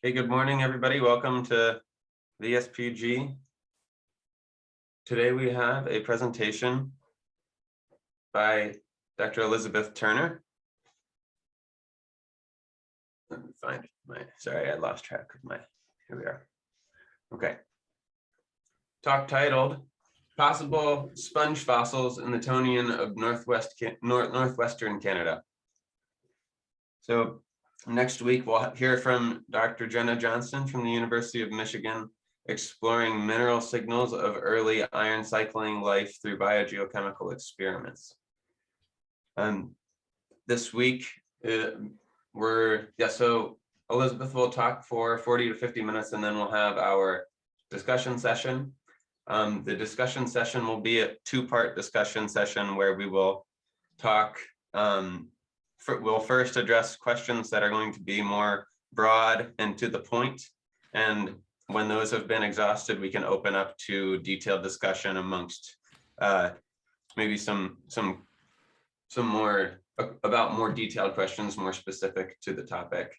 Hey, good morning, everybody. Welcome to VSPG. Today we have a presentation by Dr. Elizabeth Turner. Let me find sorry, I lost track of here we are. Okay. Talk titled, Possible Sponge Fossils in the Tonian of Northwestern Canada. So next week, we'll hear from Dr. Jenna Johnston from the University of Michigan, exploring mineral signals of early iron cycling life through biogeochemical experiments. This week, so Elizabeth will talk for 40 to 50 minutes, and then we'll have our discussion session. The discussion session will be a two-part discussion session where we will talk we'll first address questions that are going to be more broad and to the point. And when those have been exhausted, we can open up to detailed discussion amongst maybe some more about more detailed questions, more specific to the topic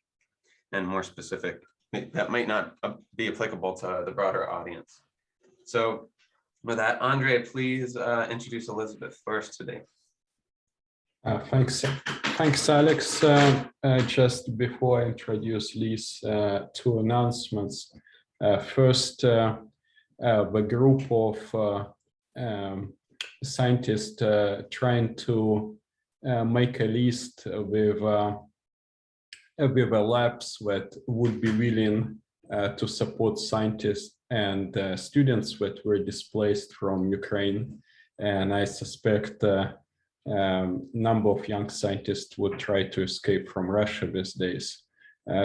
and more specific that might not be applicable to the broader audience. So with that, Andre, please introduce Elizabeth for us today. Thanks, Alex. Just before I introduce Liz, two announcements. First, the group of scientists trying to make a list with labs that would be willing to support scientists and students that were displaced from Ukraine. And I suspect number of young scientists would try to escape from Russia these days.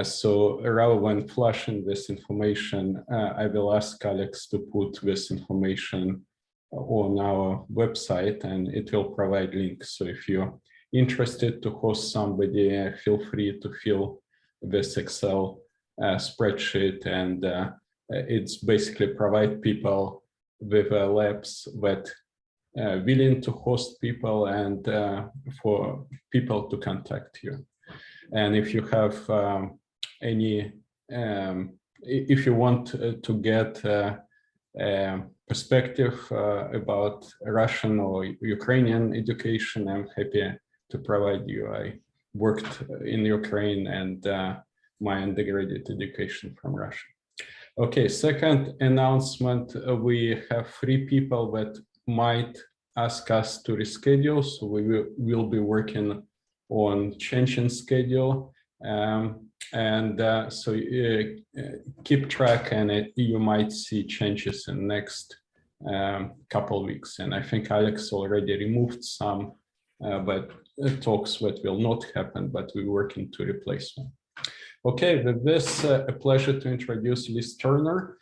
So rather than flashing this information, I will ask Alex to put this information on our website, and it will provide links. So if you're interested to host somebody, feel free to fill this Excel spreadsheet, and it's basically provide people with labs that willing to host people and for people to contact you. And if you have if you want to get perspective about Russian or Ukrainian education, I'm happy to provide you. I worked in Ukraine and my undergraduate education from Russia. Okay, second announcement, we have 3 people that might ask us to reschedule, so we will be working on changing schedule, so keep track, and you might see changes in next couple of weeks. And I think Alex already removed some, but talks that will not happen, but we're working to replace them. Okay, with this, a pleasure to introduce Liz Turner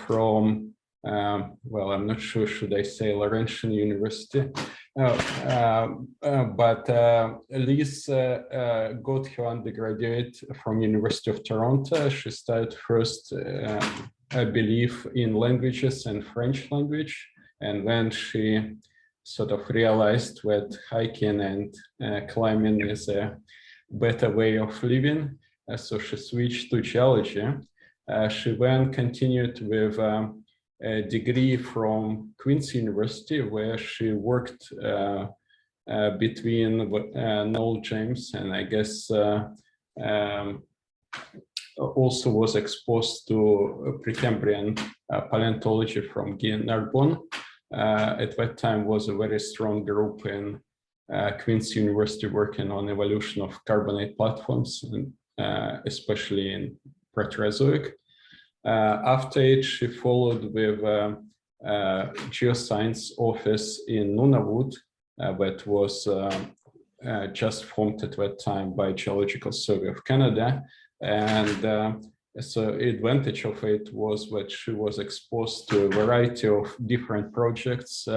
from well, I'm not sure, should I say Laurentian University, but Liz got her undergraduate from University of Toronto. She studied first, I believe, in languages and French language, and then she sort of realized that hiking and climbing is a better way of living, so she switched to geology. She then continued with a degree from Queen's University, where she worked between Noel James, and I guess also was exposed to Precambrian paleontology from Narbonne. At that time was a very strong group in Queen's University working on evolution of carbonate platforms, and especially in Phanerozoic. After it, she followed with geoscience office in Nunavut, that was just formed at that time by Geological Survey of Canada. And so the advantage of it was that she was exposed to a variety of different projects,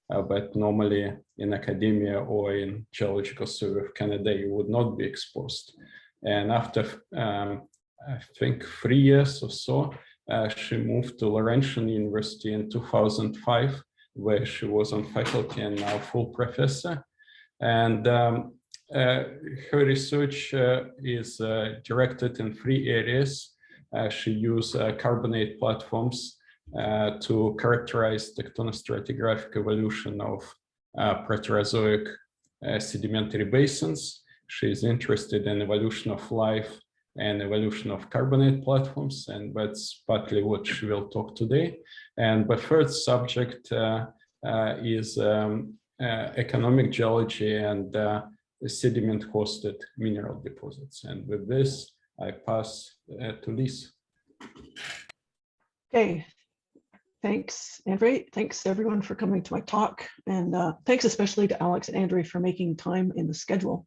but normally in academia or in Geological Survey of Canada, you would not be exposed. And after I think 3 years or so, she moved to Laurentian University in 2005, where she was on faculty and now full professor. And her research is directed in 3 areas. she used carbonate platforms to characterize tectonostratigraphic evolution of Proterozoic sedimentary basins. She is interested in evolution of life and evolution of carbonate platforms, and that's partly what she will talk today. And the third subject is economic geology and sediment-hosted mineral deposits. And with this, I pass to Liz. Okay, thanks, Andre. Thanks everyone for coming to my talk, and thanks especially to Alex and Andre for making time in the schedule.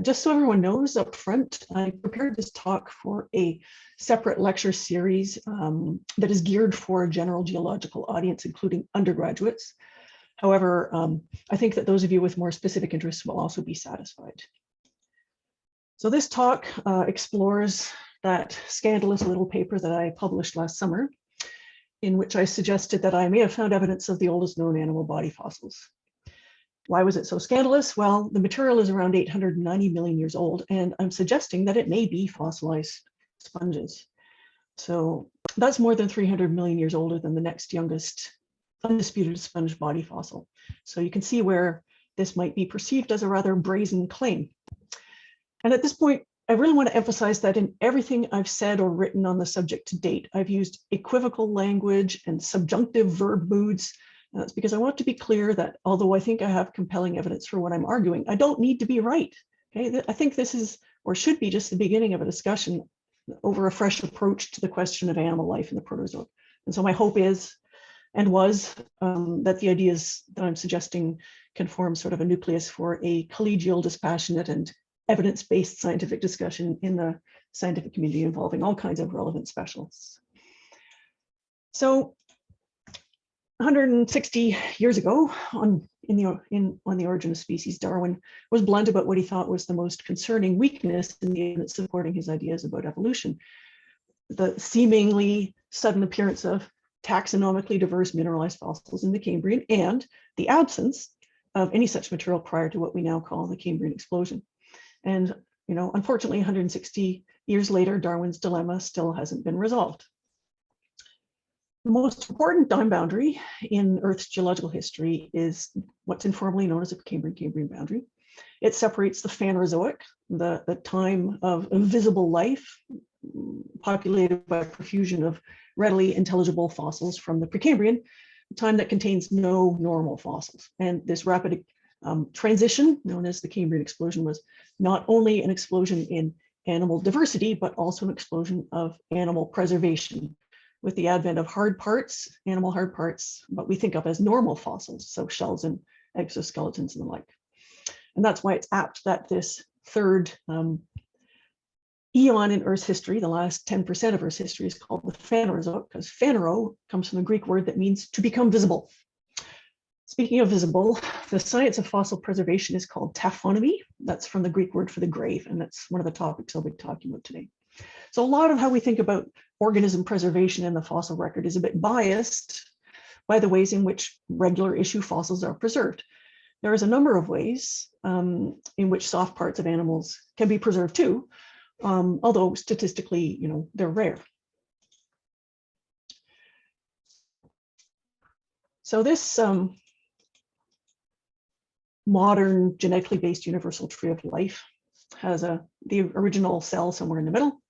Just so everyone knows up front, I prepared this talk for a separate lecture series that is geared for a general geological audience, including undergraduates. However, I think that those of you with more specific interests will also be satisfied. So this talk explores that scandalous little paper that I published last summer, in which I suggested that I may have found evidence of the oldest known animal body fossils. Why was it so scandalous? Well, the material is around 890 million years old, and I'm suggesting that it may be fossilized sponges. So that's more than 300 million years older than the next youngest undisputed sponge body fossil. So you can see where this might be perceived as a rather brazen claim. And at this point, I really want to emphasize that in everything I've said or written on the subject to date, I've used equivocal language and subjunctive verb moods. That's because I want to be clear that although I think I have compelling evidence for what I'm arguing, I don't need to be right. Okay, I think this is or should be just the beginning of a discussion over a fresh approach to the question of animal life in the Proterozoic. And so my hope is and was that the ideas that I'm suggesting can form sort of a nucleus for a collegial, dispassionate, and evidence-based scientific discussion in the scientific community involving all kinds of relevant specialists. So 160 years ago, on the Origin of Species, Darwin was blunt about what he thought was the most concerning weakness in the evidence supporting his ideas about evolution: the seemingly sudden appearance of taxonomically diverse mineralized fossils in the Cambrian, and the absence of any such material prior to what we now call the Cambrian explosion. And unfortunately, 160 years later, Darwin's dilemma still hasn't been resolved. The most important time boundary in Earth's geological history is what's informally known as the Precambrian boundary. It separates the Phanerozoic, the time of invisible life, populated by a profusion of readily intelligible fossils, from the Precambrian, time that contains no normal fossils. And this rapid transition, known as the Cambrian explosion, was not only an explosion in animal diversity, but also an explosion of animal preservation, with the advent of hard parts, animal hard parts, what we think of as normal fossils, so shells and exoskeletons and the like. And that's why it's apt that this third eon in Earth's history, the last 10% of Earth's history, is called the Phanerozoic, because Phanero comes from the Greek word that means to become visible. Speaking of visible, the science of fossil preservation is called taphonomy. That's from the Greek word for the grave, and that's one of the topics I'll be talking about today. So a lot of how we think about organism preservation in the fossil record is a bit biased by the ways in which regular issue fossils are preserved. There is a number of ways in which soft parts of animals can be preserved too, although statistically, they're rare. So this modern genetically based universal tree of life has the original cell somewhere in the middle.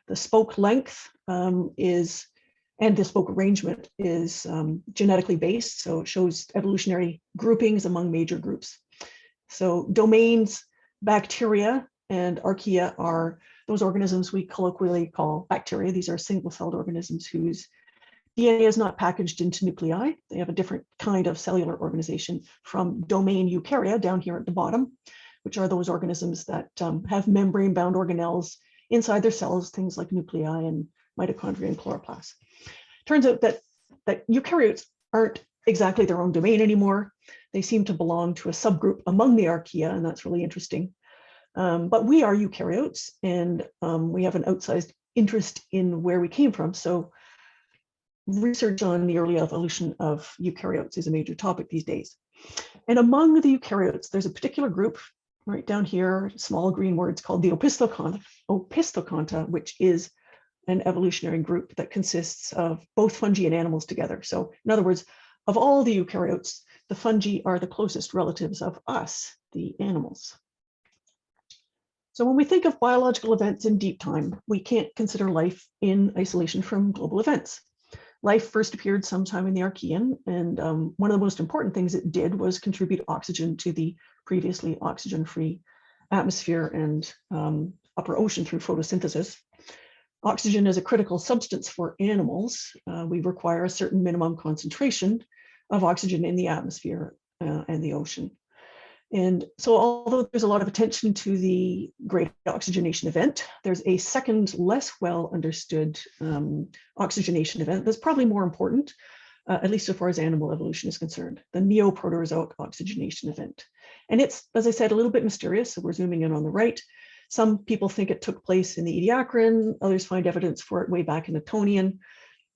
The spoke length and the spoke arrangement is genetically based, so it shows evolutionary groupings among major groups. So domains, bacteria, and archaea are those organisms we colloquially call bacteria. These are single-celled organisms whose DNA is not packaged into nuclei. They have a different kind of cellular organization from domain eukarya down here at the bottom, which are those organisms that have membrane-bound organelles inside their cells, things like nuclei and mitochondria and chloroplasts. Turns out that eukaryotes aren't exactly their own domain anymore. They seem to belong to a subgroup among the archaea, and that's really interesting. But we are eukaryotes, and we have an outsized interest in where we came from. So research on the early evolution of eukaryotes is a major topic these days. And among the eukaryotes, there's a particular group right down here, small green words, called the Opisthokonta, which is an evolutionary group that consists of both fungi and animals together. So in other words, of all the eukaryotes, the fungi are the closest relatives of us, the animals. So when we think of biological events in deep time, we can't consider life in isolation from global events. Life first appeared sometime in the Archean, and one of the most important things it did was contribute oxygen to the previously oxygen-free atmosphere and upper ocean through photosynthesis. Oxygen is a critical substance for animals. We require a certain minimum concentration of oxygen in the atmosphere and the ocean. And so although there's a lot of attention to the great oxygenation event, there's a second, less well understood oxygenation event that's probably more important, at least so far as animal evolution is concerned, the Neoproterozoic oxygenation event. And it's, as I said, a little bit mysterious, so we're zooming in on the right. Some people think it took place in the Ediacaran, others find evidence for it way back in the Tonian.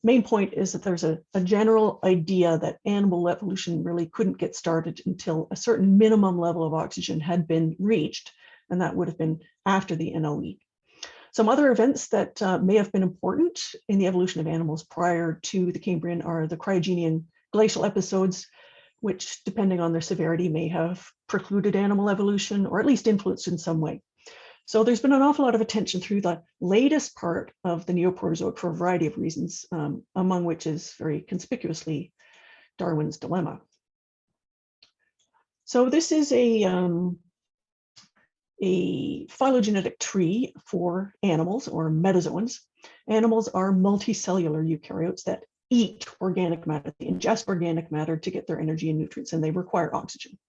Main point is that there's a general idea that animal evolution really couldn't get started until a certain minimum level of oxygen had been reached, and that would have been after the NOE. Some other events that may have been important in the evolution of animals prior to the Cambrian are the Cryogenian glacial episodes, which, depending on their severity, may have precluded animal evolution or at least influenced in some way. So there's been an awful lot of attention through the latest part of the Neoproterozoic for a variety of reasons, among which is very conspicuously Darwin's Dilemma. So this is a phylogenetic tree for animals or metazoans. Animals are multicellular eukaryotes that eat organic matter. They ingest organic matter to get their energy and nutrients, and they require oxygen.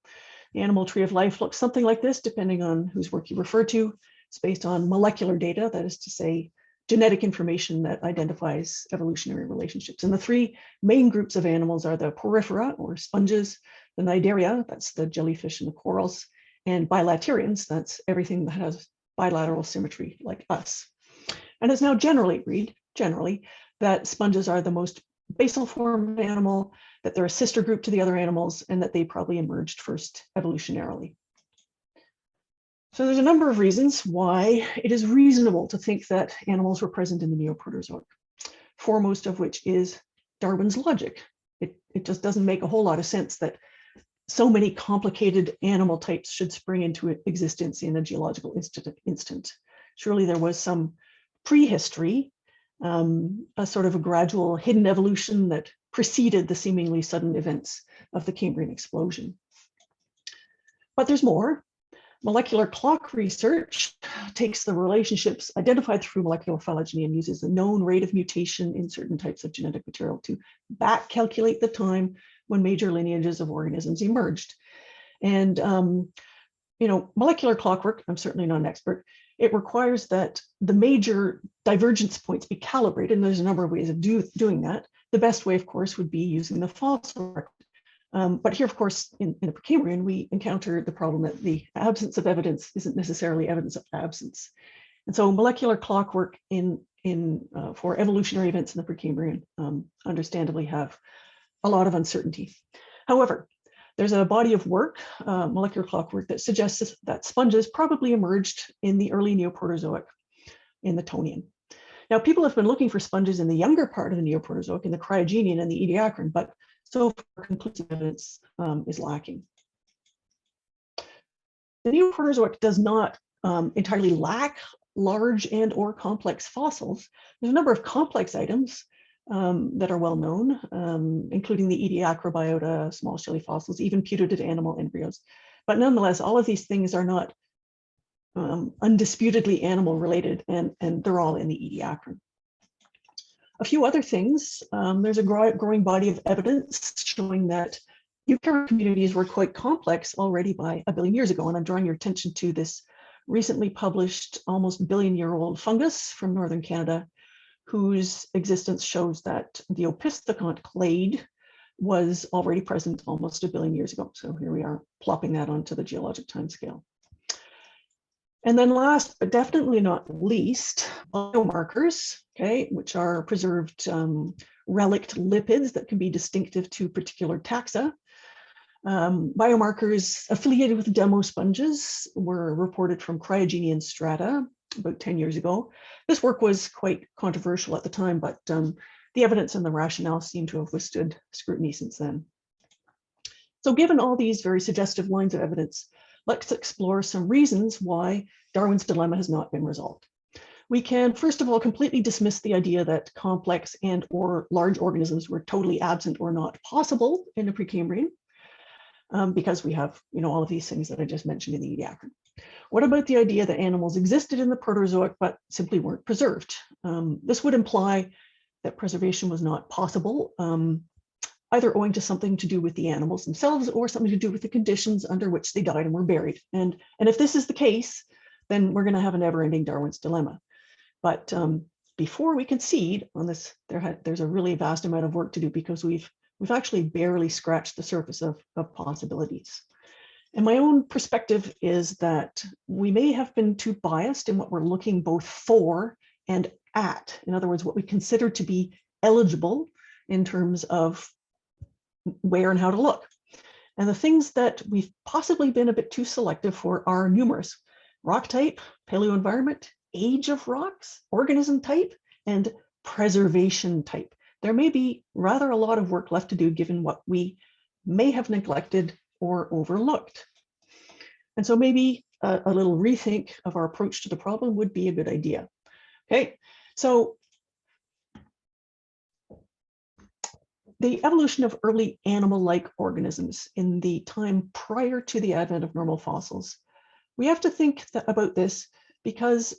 The animal tree of life looks something like this, depending on whose work you refer to. It's based on molecular data, that is to say, genetic information that identifies evolutionary relationships. And the three main groups of animals are the porifera, or sponges, the cnidaria, that's the jellyfish and the corals, and bilaterians, that's everything that has bilateral symmetry like us. And it's now generally agreed, that sponges are the most basal form of animal, that they're a sister group to the other animals, and that they probably emerged first evolutionarily. So there's a number of reasons why it is reasonable to think that animals were present in the Neoproterozoic, foremost of which is Darwin's logic. It just doesn't make a whole lot of sense that so many complicated animal types should spring into existence in a geological instant. Surely there was some prehistory, a sort of a gradual hidden evolution that preceded the seemingly sudden events of the Cambrian explosion. But there's more. Molecular clock research takes the relationships identified through molecular phylogeny and uses the known rate of mutation in certain types of genetic material to back calculate the time when major lineages of organisms emerged. And molecular clockwork, I'm certainly not an expert, it requires that the major divergence points be calibrated, and there's a number of ways of doing that. The best way, of course, would be using the fossil record. But here, of course, in the Precambrian, we encounter the problem that the absence of evidence isn't necessarily evidence of absence. And so molecular clockwork for evolutionary events in the Precambrian understandably have a lot of uncertainty. However, there's a body of work, molecular clockwork, that suggests that sponges probably emerged in the early Neoproterozoic in the Tonian. Now, people have been looking for sponges in the younger part of the Neoproterozoic, in the Cryogenian and the Ediacaran, but so far conclusive evidence is lacking. The Neoproterozoic does not entirely lack large and or complex fossils. There's a number of complex items that are well known, including the Ediacrobiota, small shelly fossils, even putative animal embryos. But nonetheless, all of these things are not undisputedly animal related, and they're all in the Ediacaran. A few other things, there's a growing body of evidence showing that eukaryotic communities were quite complex already by 1 billion years ago. And I'm drawing your attention to this recently published almost billion-year-old fungus from northern Canada, whose existence shows that the opisthocont clade was already present almost 1 billion years ago. So here we are plopping that onto the geologic timescale. And then last, but definitely not least, biomarkers, okay, which are preserved relict lipids that can be distinctive to particular taxa. Biomarkers affiliated with demosponges were reported from Cryogenian strata about 10 years ago. This work was quite controversial at the time, but the evidence and the rationale seem to have withstood scrutiny since then. So given all these very suggestive lines of evidence, let's explore some reasons why Darwin's dilemma has not been resolved. We can, first of all, completely dismiss the idea that complex and or large organisms were totally absent or not possible in the Precambrian, because we have, all of these things that I just mentioned in the Ediacaran. What about the idea that animals existed in the Proterozoic but simply weren't preserved? This would imply that preservation was not possible, either owing to something to do with the animals themselves or something to do with the conditions under which they died and were buried. And if this is the case, then we're going to have a never-ending Darwin's dilemma. But before we concede on this, there's a really vast amount of work to do, because we've actually barely scratched the surface of possibilities. And my own perspective is that we may have been too biased in what we're looking both for and at. In other words, what we consider to be eligible in terms of where and how to look. And the things that we've possibly been a bit too selective for are numerous: rock type, paleoenvironment, age of rocks, organism type, and preservation type. There may be rather a lot of work left to do given what we may have neglected or overlooked. And so maybe a little rethink of our approach to the problem would be a good idea. Okay, so the evolution of early animal-like organisms in the time prior to the advent of normal fossils. We have to think about this because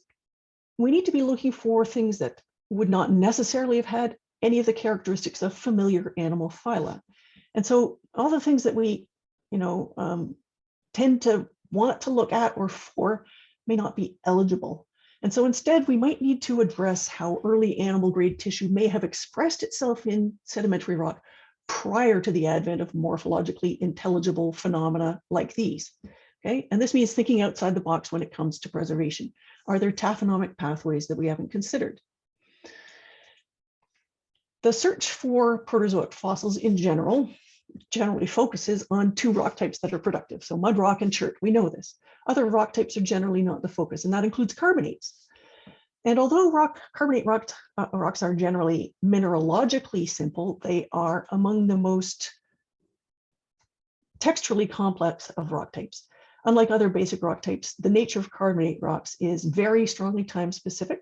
we need to be looking for things that would not necessarily have had any of the characteristics of familiar animal phyla. And so all the things that we, tend to want to look at or for may not be eligible. And so instead, we might need to address how early animal grade tissue may have expressed itself in sedimentary rock prior to the advent of morphologically intelligible phenomena like these. Okay, and this means thinking outside the box when it comes to preservation. Are there taphonomic pathways that we haven't considered? The search for Proterozoic fossils in generally focuses on two rock types that are productive. So mud rock and chert, we know this. Other rock types are generally not the focus, and that includes carbonates. And although carbonate rocks are generally mineralogically simple, they are among the most texturally complex of rock types. Unlike other basic rock types, the nature of carbonate rocks is very strongly time specific,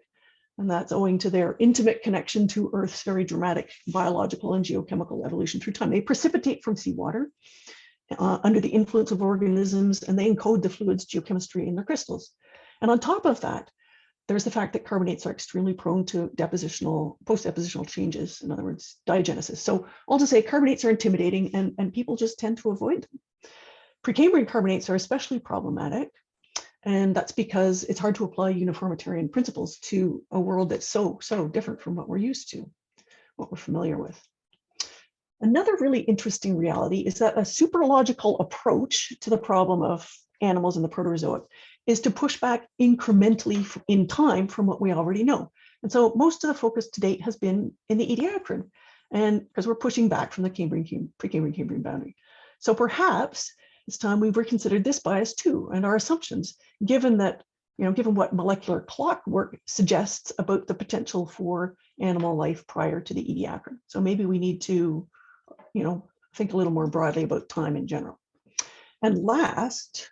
and that's owing to their intimate connection to Earth's very dramatic biological and geochemical evolution through time. They precipitate from seawater under the influence of organisms, and they encode the fluid's geochemistry in their crystals. And on top of that, there's the fact that carbonates are extremely prone to post-depositional changes, in other words, diagenesis. So all to say, carbonates are intimidating, and people just tend to avoid them. Precambrian carbonates are especially problematic, and that's because it's hard to apply uniformitarian principles to a world that's so different from what we're used to, what we're familiar with. Another really interesting reality is that a superlogical approach to the problem of animals in the Proterozoic is to push back incrementally in time from what we already know. And so most of the focus to date has been in the Ediacaran, and because we're pushing back from the Precambrian boundary. So perhaps it's time we reconsidered this bias too, and our assumptions, given that, given what molecular clock work suggests about the potential for animal life prior to the Ediacaran. So maybe we need to, think a little more broadly about time in general. And last,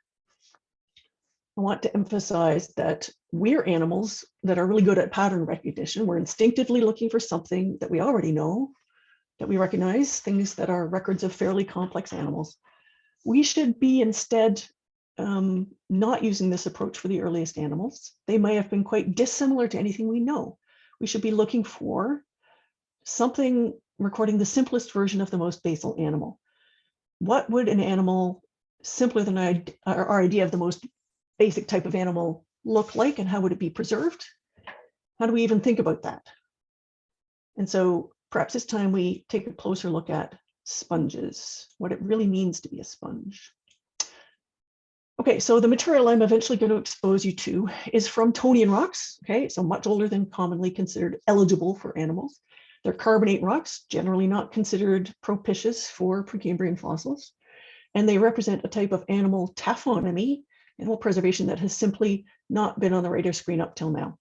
I want to emphasize that we're animals that are really good at pattern recognition. We're instinctively looking for something that we already know, that we recognize, things that are records of fairly complex animals. We should be instead not using this approach for the earliest animals. They may have been quite dissimilar to anything we know. We should be looking for something recording the simplest version of the most basal animal. What would an animal simpler than our idea of the most basic type of animal look like, and how would it be preserved? How do we even think about that? And so perhaps it's time we take a closer look at sponges, what it really means to be a sponge. Okay, so the material I'm eventually going to expose you to is from Tonian rocks, okay, so much older than commonly considered eligible for animals. They're carbonate rocks, generally not considered propitious for Precambrian fossils, and they represent a type of animal taphonomy, animal preservation that has simply not been on the radar screen up till now.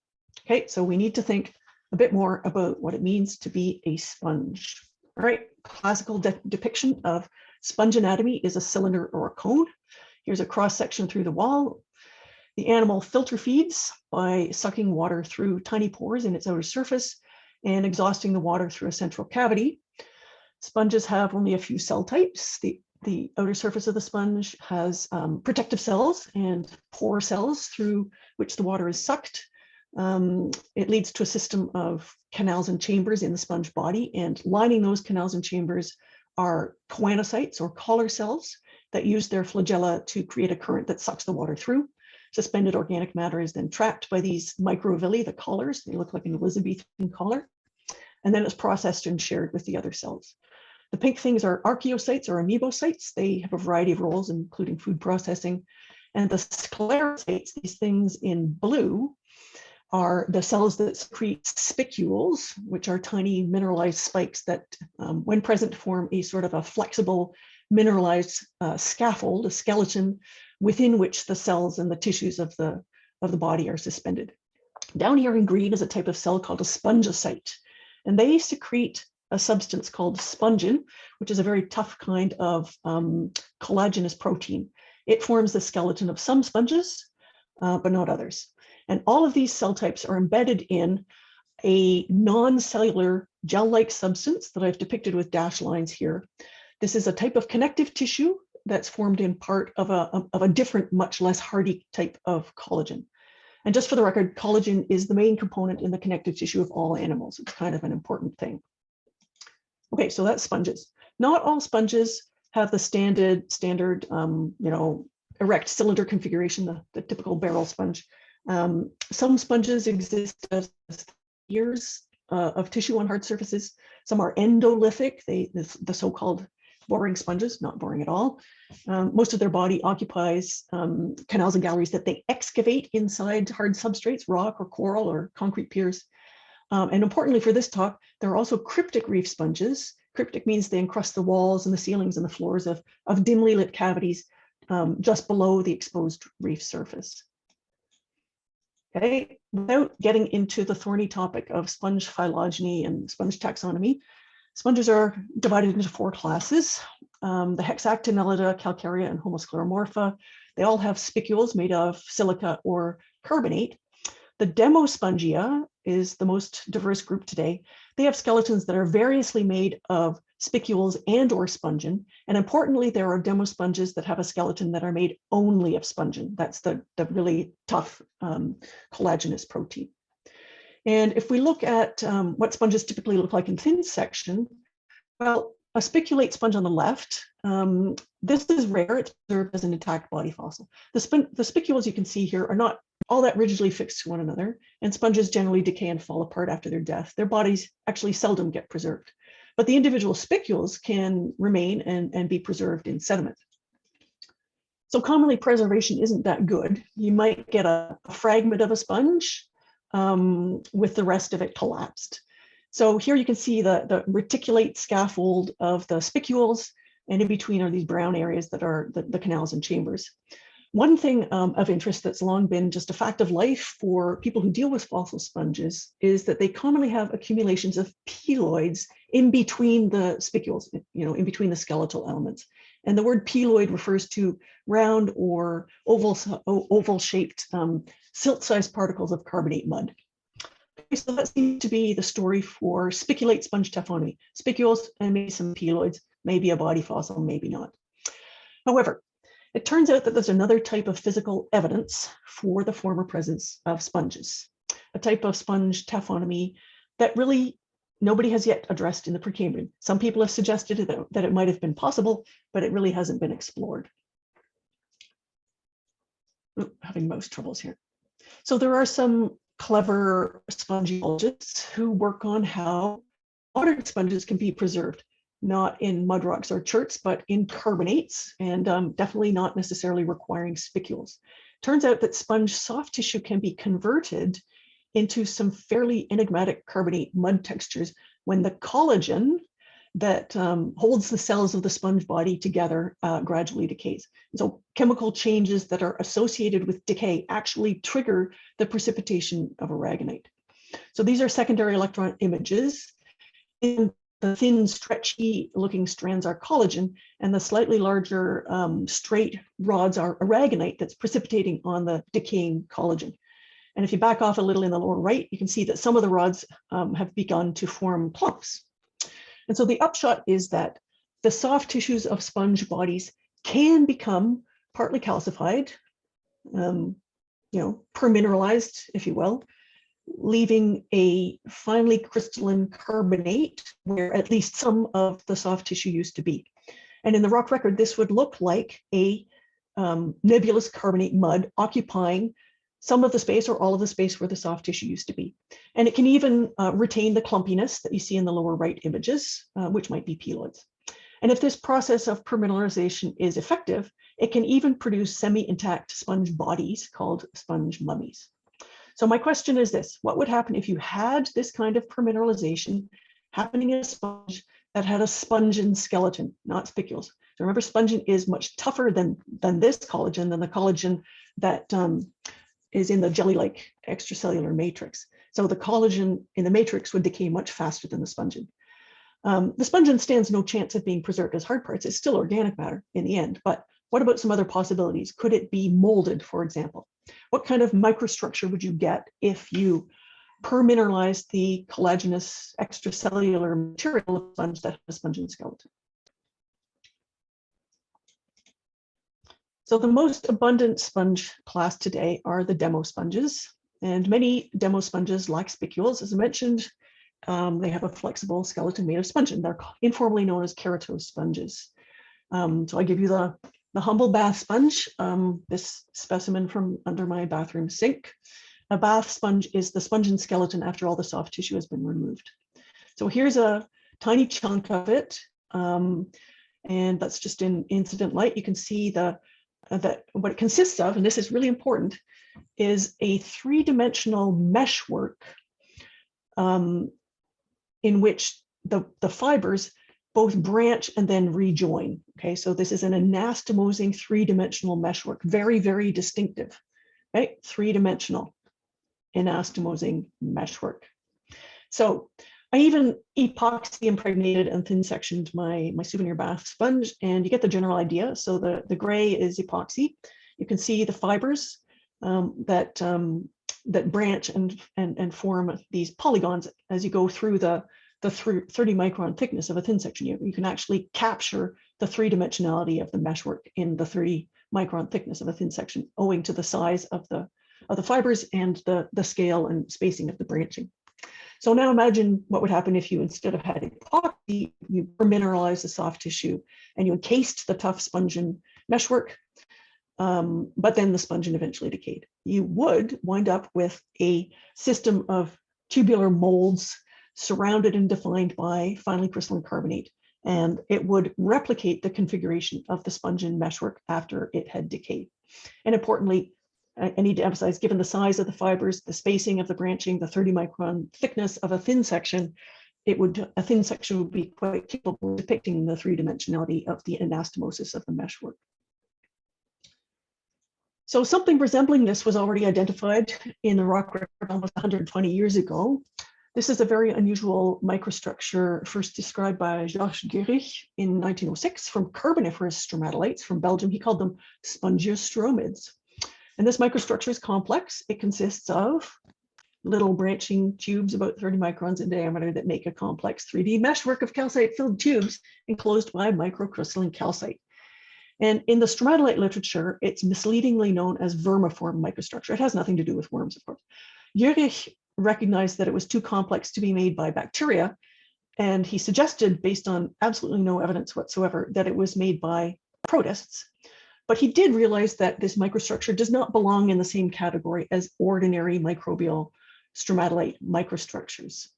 Okay, so we need to think a bit more about what it means to be a sponge. All right, classical depiction of sponge anatomy is a cylinder or a cone. Here's a cross section through the wall. The animal filter feeds by sucking water through tiny pores in its outer surface and exhausting the water through a central cavity. Sponges have only a few cell types. The outer surface of the sponge has protective cells and pore cells through which the water is sucked. It leads to a system of canals and chambers in the sponge body, and lining those canals and chambers are choanocytes or collar cells that use their flagella to create a current that sucks the water through. Suspended organic matter is then trapped by these microvilli, the collars. They look like an Elizabethan collar, and then it's processed and shared with the other cells. The pink things are archaeocytes or amoebocytes. They have a variety of roles, including food processing. And the sclerocytes, these things in blue, are the cells that secrete spicules, which are tiny mineralized spikes that, when present, form a sort of a flexible mineralized scaffold, a skeleton, within which the cells and the tissues of the body are suspended. Down here in green is a type of cell called a spongocyte, and they secrete a substance called spongin, which is a very tough kind of collagenous protein. It forms the skeleton of some sponges, but not others. And all of these cell types are embedded in a non-cellular gel-like substance that I've depicted with dashed lines here. This is a type of connective tissue that's formed in part of a different, much less hardy type of collagen. And just for the record, collagen is the main component in the connective tissue of all animals. It's kind of an important thing. Okay, so that's sponges. Not all sponges have the standard erect cylinder configuration, the typical barrel sponge. Some sponges exist as layers of tissue on hard surfaces. Some are endolithic, the so-called boring sponges, not boring at all. Most of their body occupies canals and galleries that they excavate inside hard substrates, rock or coral or concrete piers. And importantly for this talk, there are also cryptic reef sponges. Cryptic means they encrust the walls and the ceilings and the floors of dimly lit cavities just below the exposed reef surface. Okay, without getting into the thorny topic of sponge phylogeny and sponge taxonomy, sponges are divided into 4 classes. The Hexactinellida, Calcarea, and Homoscleromorpha. They all have spicules made of silica or carbonate. The demospongia is the most diverse group today. They have skeletons that are variously made of spicules and or spongin. And importantly, there are demosponges that have a skeleton that are made only of spongin. That's the really tough collagenous protein. And if we look at what sponges typically look like in thin section, well, a spiculate sponge on the left, this is rare. It's preserved as an intact body fossil. The spicules you can see here are not all that rigidly fixed to one another, and sponges generally decay and fall apart after their death. Their bodies actually seldom get preserved, but the individual spicules can remain and be preserved in sediment. So commonly preservation isn't that good. You might get a fragment of a sponge with the rest of it collapsed. So here you can see the reticulate scaffold of the spicules, and in between are these brown areas that are the canals and chambers. One thing of interest that's long been just a fact of life for people who deal with fossil sponges is that they commonly have accumulations of peloids in between the spicules, in between the skeletal elements. And the word peloid refers to round or oval-shaped silt-sized particles of carbonate mud. Okay, so that seems to be the story for spiculate sponge taphonomy. Spicules and maybe some peloids, maybe a body fossil, maybe not. However, it turns out that there's another type of physical evidence for the former presence of sponges, a type of sponge taphonomy that really nobody has yet addressed in the Precambrian. Some people have suggested that it might have been possible, but it really hasn't been explored. Ooh, having mouse troubles here. So there are some clever spongeologists who work on how modern sponges can be preserved, not in mud rocks or cherts, but in carbonates, and definitely not necessarily requiring spicules. Turns out that sponge soft tissue can be converted into some fairly enigmatic carbonate mud textures when the collagen that holds the cells of the sponge body together gradually decays. So chemical changes that are associated with decay actually trigger the precipitation of aragonite. So these are secondary electron images. In the thin, stretchy looking strands are collagen, and the slightly larger straight rods are aragonite that's precipitating on the decaying collagen. And if you back off a little in the lower right, you can see that some of the rods have begun to form clumps. And so the upshot is that the soft tissues of sponge bodies can become partly calcified, permineralized, if you will, leaving a finely crystalline carbonate where at least some of the soft tissue used to be. And in the rock record, this would look like a nebulous carbonate mud occupying some of the space or all of the space where the soft tissue used to be. And it can even retain the clumpiness that you see in the lower right images, which might be peloids. And if this process of permineralization is effective, it can even produce semi-intact sponge bodies called sponge mummies. So my question is this: what would happen if you had this kind of permineralization happening in a sponge that had a spongin skeleton, not spicules? So remember, spongin is much tougher than this collagen, than the collagen that is in the jelly-like extracellular matrix. So the collagen in the matrix would decay much faster than the spongin. The spongin stands no chance of being preserved as hard parts. It's still organic matter in the end, but what about some other possibilities? Could it be molded, for example? What kind of microstructure would you get if you permineralized the collagenous extracellular material of a sponge that has a spongin skeleton? So the most abundant sponge class today are the demosponges, and many demosponges lack spicules. As I mentioned, they have a flexible skeleton made of spongin. They're informally known as keratose sponges. So I give you the humble bath sponge, this specimen from under my bathroom sink. A bath sponge is the spongin skeleton after all the soft tissue has been removed. So here's a tiny chunk of it, and that's just in incident light. You can see that what it consists of, and this is really important, is a three-dimensional meshwork in which the fibers both branch and then rejoin. Okay, so this is an anastomosing three-dimensional meshwork, very, very distinctive, right? Three-dimensional anastomosing meshwork. So I even epoxy impregnated and thin sectioned my souvenir bath sponge, and you get the general idea. So the gray is epoxy. You can see the fibers that branch and form these polygons as you go through the 30 micron thickness of a thin section. You can actually capture the three-dimensionality of the meshwork in the 30 micron thickness of a thin section, owing to the size of the fibers and the scale and spacing of the branching. So now imagine what would happen if you, instead of had epoxy, you permineralized the soft tissue and you encased the tough spongin meshwork, but then the spongin eventually decayed. You would wind up with a system of tubular molds surrounded and defined by finely crystalline carbonate, and it would replicate the configuration of the spongin meshwork after it had decayed. And importantly, I need to emphasize, given the size of the fibers, the spacing of the branching, the 30 micron thickness of a thin section, a thin section would be quite capable of depicting the three-dimensionality of the anastomosis of the meshwork. So something resembling this was already identified in the rock record almost 120 years ago. This is a very unusual microstructure first described by Georges Guérich in 1906 from Carboniferous stromatolites from Belgium. He called them spongiostromids. And this microstructure is complex. It consists of little branching tubes about 30 microns in diameter that make a complex 3D meshwork of calcite-filled tubes enclosed by microcrystalline calcite. And in the stromatolite literature, it's misleadingly known as vermiform microstructure. It has nothing to do with worms, of course. Guérich recognized that it was too complex to be made by bacteria, and he suggested, based on absolutely no evidence whatsoever, that it was made by protists. But he did realize that this microstructure does not belong in the same category as ordinary microbial stromatolite microstructures.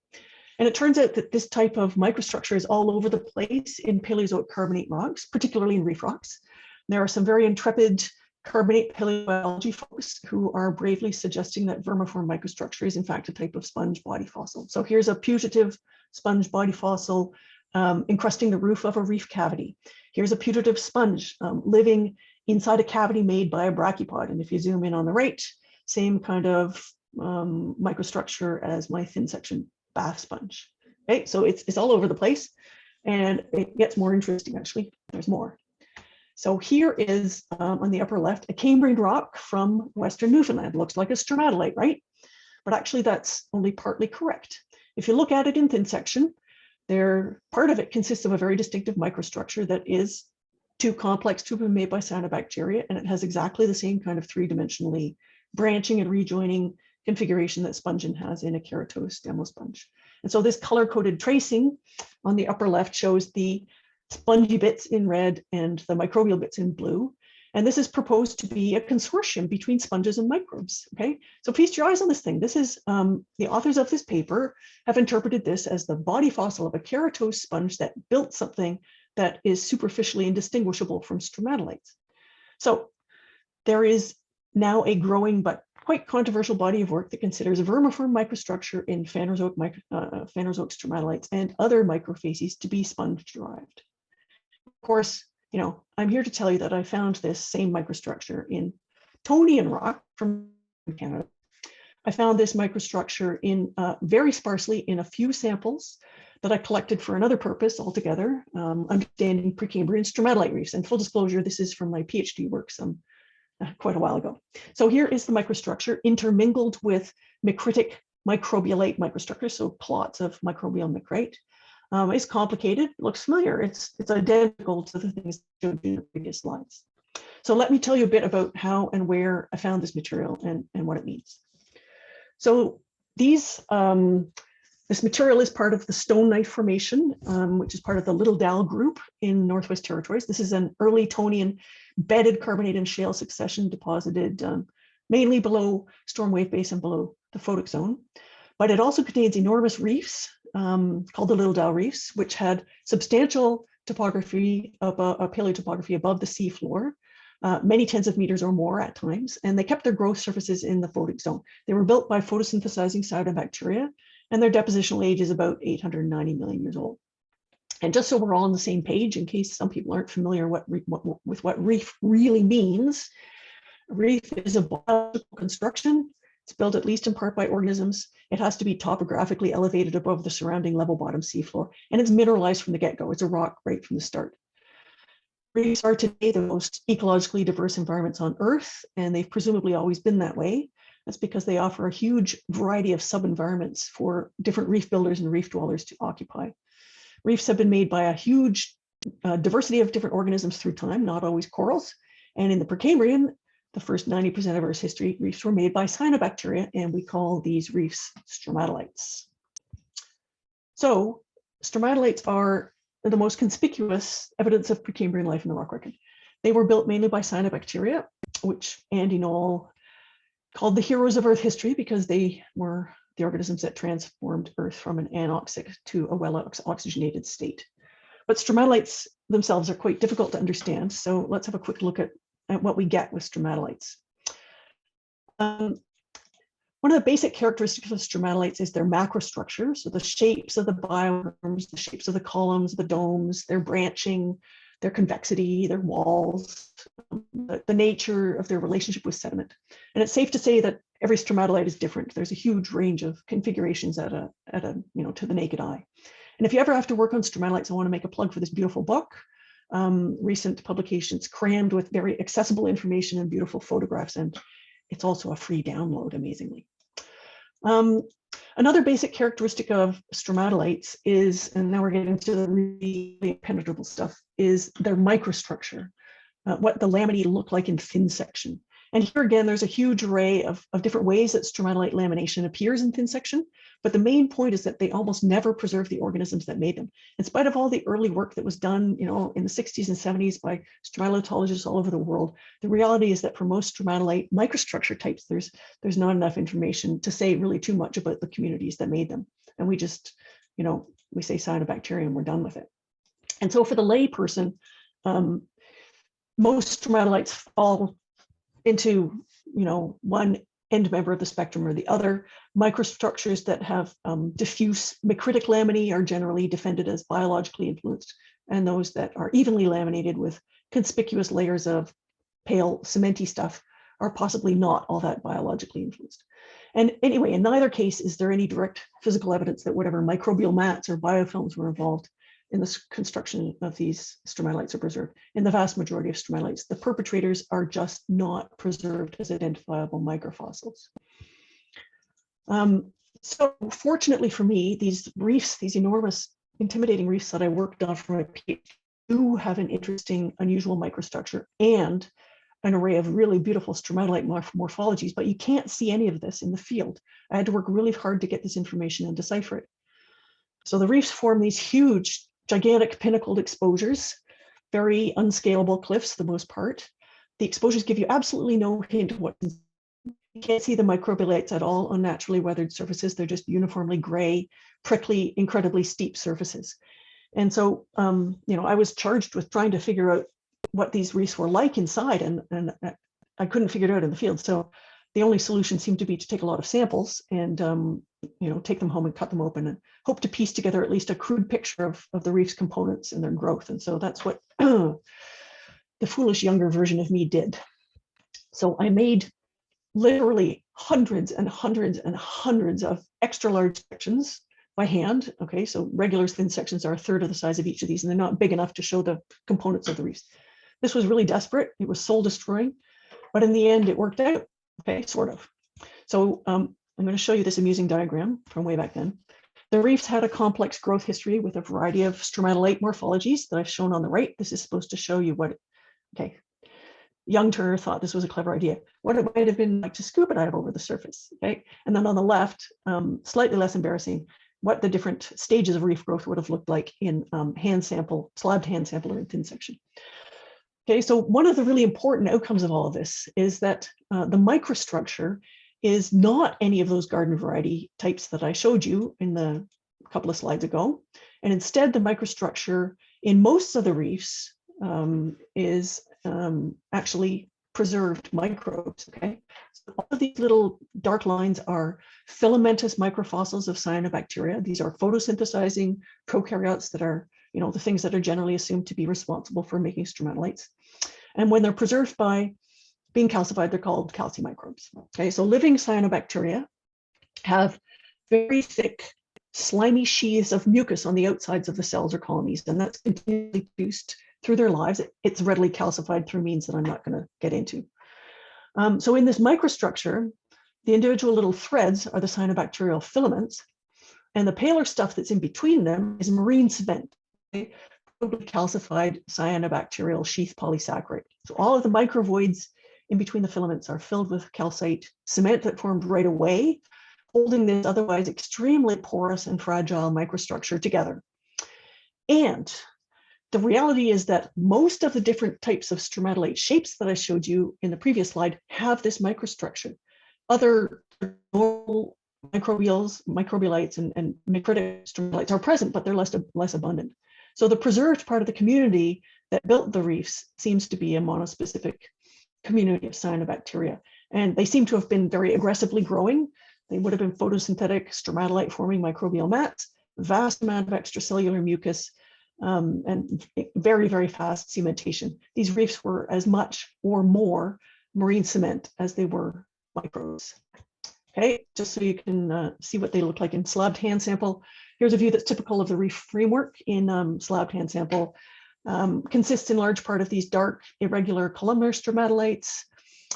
And it turns out that this type of microstructure is all over the place in Paleozoic carbonate rocks, particularly in reef rocks. There are some very intrepid carbonate paleobiology folks who are bravely suggesting that vermiform microstructure is in fact a type of sponge body fossil. So here's a putative sponge body fossil encrusting the roof of a reef cavity. Here's a putative sponge living inside a cavity made by a brachipod. And if you zoom in on the right, same kind of microstructure as my thin section bath sponge. Okay, so it's all over the place, and it gets more interesting actually. There's more. So here is on the upper left, a Cambrian rock from Western Newfoundland. Looks like a stromatolite, right? But actually that's only partly correct. If you look at it in thin section, part of it consists of a very distinctive microstructure that is too complex to be made by cyanobacteria, and it has exactly the same kind of three-dimensionally branching and rejoining configuration that spongin has in a keratose demosponge. And so this color-coded tracing on the upper left shows the spongy bits in red and the microbial bits in blue. And this is proposed to be a consortium between sponges and microbes, okay? So feast your eyes on this thing. This is, the authors of this paper have interpreted this as the body fossil of a keratose sponge that built something that is superficially indistinguishable from stromatolites. So there is now a growing but quite controversial body of work that considers vermiform microstructure in Phanerozoic stromatolites and other microfacies to be sponge derived. Of course, you know, I'm here to tell you that I found this same microstructure in Tonian rock from Canada. I found this microstructure in very sparsely in a few samples that I collected for another purpose altogether, understanding Precambrian stromatolite reefs. And full disclosure, this is from my PhD work quite a while ago. So here is the microstructure intermingled with micritic microbialate microstructure, so plots of microbial micrite. It's complicated, looks familiar. It's identical to the things I showed you in the previous slides. So let me tell you a bit about how and where I found this material and what it means. So this material is part of the Stone Knife Formation, which is part of the Little Dal group in Northwest Territories. This is an early Tonian bedded carbonate and shale succession deposited mainly below storm wave base and below the photic zone. But it also contains enormous reefs called the Little Dal Reefs, which had substantial topography, paleotopography above the sea floor, many tens of meters or more at times, and they kept their growth surfaces in the photic zone. They were built by photosynthesizing cyanobacteria, and their depositional age is about 890 million years old. And just so we're all on the same page, in case some people aren't familiar with what reef really means, a reef is a biological construction. It's built at least in part by organisms. It has to be topographically elevated above the surrounding level bottom seafloor, and it's mineralized from the get-go. It's a rock right from the start. Reefs are today the most ecologically diverse environments on Earth, and they've presumably always been that way. That's because they offer a huge variety of sub-environments for different reef builders and reef dwellers to occupy. Reefs have been made by a huge diversity of different organisms through time, not always corals. And in the Precambrian, the first 90% of Earth's history, reefs were made by cyanobacteria, and we call these reefs stromatolites. So stromatolites are the most conspicuous evidence of Precambrian life in the rock record. They were built mainly by cyanobacteria, which Andy Knoll called the heroes of Earth history because they were the organisms that transformed Earth from an anoxic to a well-oxygenated state. But stromatolites themselves are quite difficult to understand, so let's have a quick look at what we get with stromatolites. One of the basic characteristics of stromatolites is their macrostructure, so the shapes of the biomes, the shapes of the columns, the domes, their branching, their convexity, their walls, the nature of their relationship with sediment. And it's safe to say that every stromatolite is different. There's a huge range of configurations to the naked eye. And if you ever have to work on stromatolites, I want to make a plug for this beautiful book. Recent publications crammed with very accessible information and beautiful photographs, and it's also a free download, amazingly. Another basic characteristic of stromatolites is, and now we're getting to the really impenetrable stuff, is their microstructure, what the laminae look like in thin section. And here again, there's a huge array of different ways that stromatolite lamination appears in thin section, but the main point is that they almost never preserve the organisms that made them. In spite of all the early work that was done, in the 60s and 70s by stromatologists all over the world, the reality is that for most stromatolite microstructure types, there's not enough information to say really too much about the communities that made them. And we just, we say cyanobacteria and we're done with it. And so for the lay person, most stromatolites fall into one end member of the spectrum or the other. Microstructures that have diffuse micritic laminae are generally defended as biologically influenced, and those that are evenly laminated with conspicuous layers of pale cementy stuff are possibly not all that biologically influenced. And anyway, in neither case is there any direct physical evidence that whatever microbial mats or biofilms were involved in the construction of these stromatolites are preserved. In the vast majority of stromatolites, the perpetrators are just not preserved as identifiable microfossils. So fortunately for me, these reefs, these enormous, intimidating reefs that I worked on for my PhD do have an interesting, unusual microstructure and an array of really beautiful stromatolite morphologies, but you can't see any of this in the field. I had to work really hard to get this information and decipher it. So the reefs form these huge, gigantic pinnacled exposures, very unscalable cliffs for the most part. The exposures give you absolutely no hint of what you can't see the microbialites at all on naturally weathered surfaces. They're just uniformly gray, prickly, incredibly steep surfaces. And so, I was charged with trying to figure out what these reefs were like inside, and I couldn't figure it out in the field. So the only solution seemed to be to take a lot of samples and take them home and cut them open and hope to piece together at least a crude picture of the reef's components and their growth. And so that's what the foolish younger version of me did. So I made literally hundreds and hundreds and hundreds of extra large sections by hand. Okay, so regular thin sections are a third of the size of each of these, and they're not big enough to show the components of the reefs. This was really desperate. It was soul destroying, but in the end it worked out. Okay, sort of. So I'm going to show you this amusing diagram from way back then. The reefs had a complex growth history with a variety of stromatolite morphologies that I've shown on the right. This is supposed to show you what, okay, young Turner thought this was a clever idea, what it might have been like to scuba dive over the surface, okay? And then on the left, slightly less embarrassing, what the different stages of reef growth would have looked like in hand sample, slabbed hand sample or in thin section. Okay, so one of the really important outcomes of all of this is that the microstructure is not any of those garden variety types that I showed you in the couple of slides ago. And instead, the microstructure in most of the reefs is actually preserved microbes, okay? So all of these little dark lines are filamentous microfossils of cyanobacteria. These are photosynthesizing prokaryotes that are, the things that are generally assumed to be responsible for making stromatolites. And when they're preserved by being calcified, they're called calcimicrobes. Okay, so living cyanobacteria have very thick, slimy sheaths of mucus on the outsides of the cells or colonies, and that's continually produced through their lives. It's readily calcified through means that I'm not going to get into. So in this microstructure, the individual little threads are the cyanobacterial filaments, and the paler stuff that's in between them is marine cement, okay? Probably calcified cyanobacterial sheath polysaccharide. So all of the microvoids in between the filaments are filled with calcite cement that formed right away, holding this otherwise extremely porous and fragile microstructure together. And the reality is that most of the different types of stromatolite shapes that I showed you in the previous slide have this microstructure. Other normal microbialites and micritic stromatolites are present, but they're less abundant. So the preserved part of the community that built the reefs seems to be a monospecific community of cyanobacteria. And they seem to have been very aggressively growing. They would have been photosynthetic stromatolite forming microbial mats, vast amount of extracellular mucus, and very, very fast cementation. These reefs were as much or more marine cement as they were microbes. Okay, just so you can see what they look like in slabbed hand sample. Here's a view that's typical of the reef framework in slabbed hand sample. Consists in large part of these dark, irregular columnar stromatolites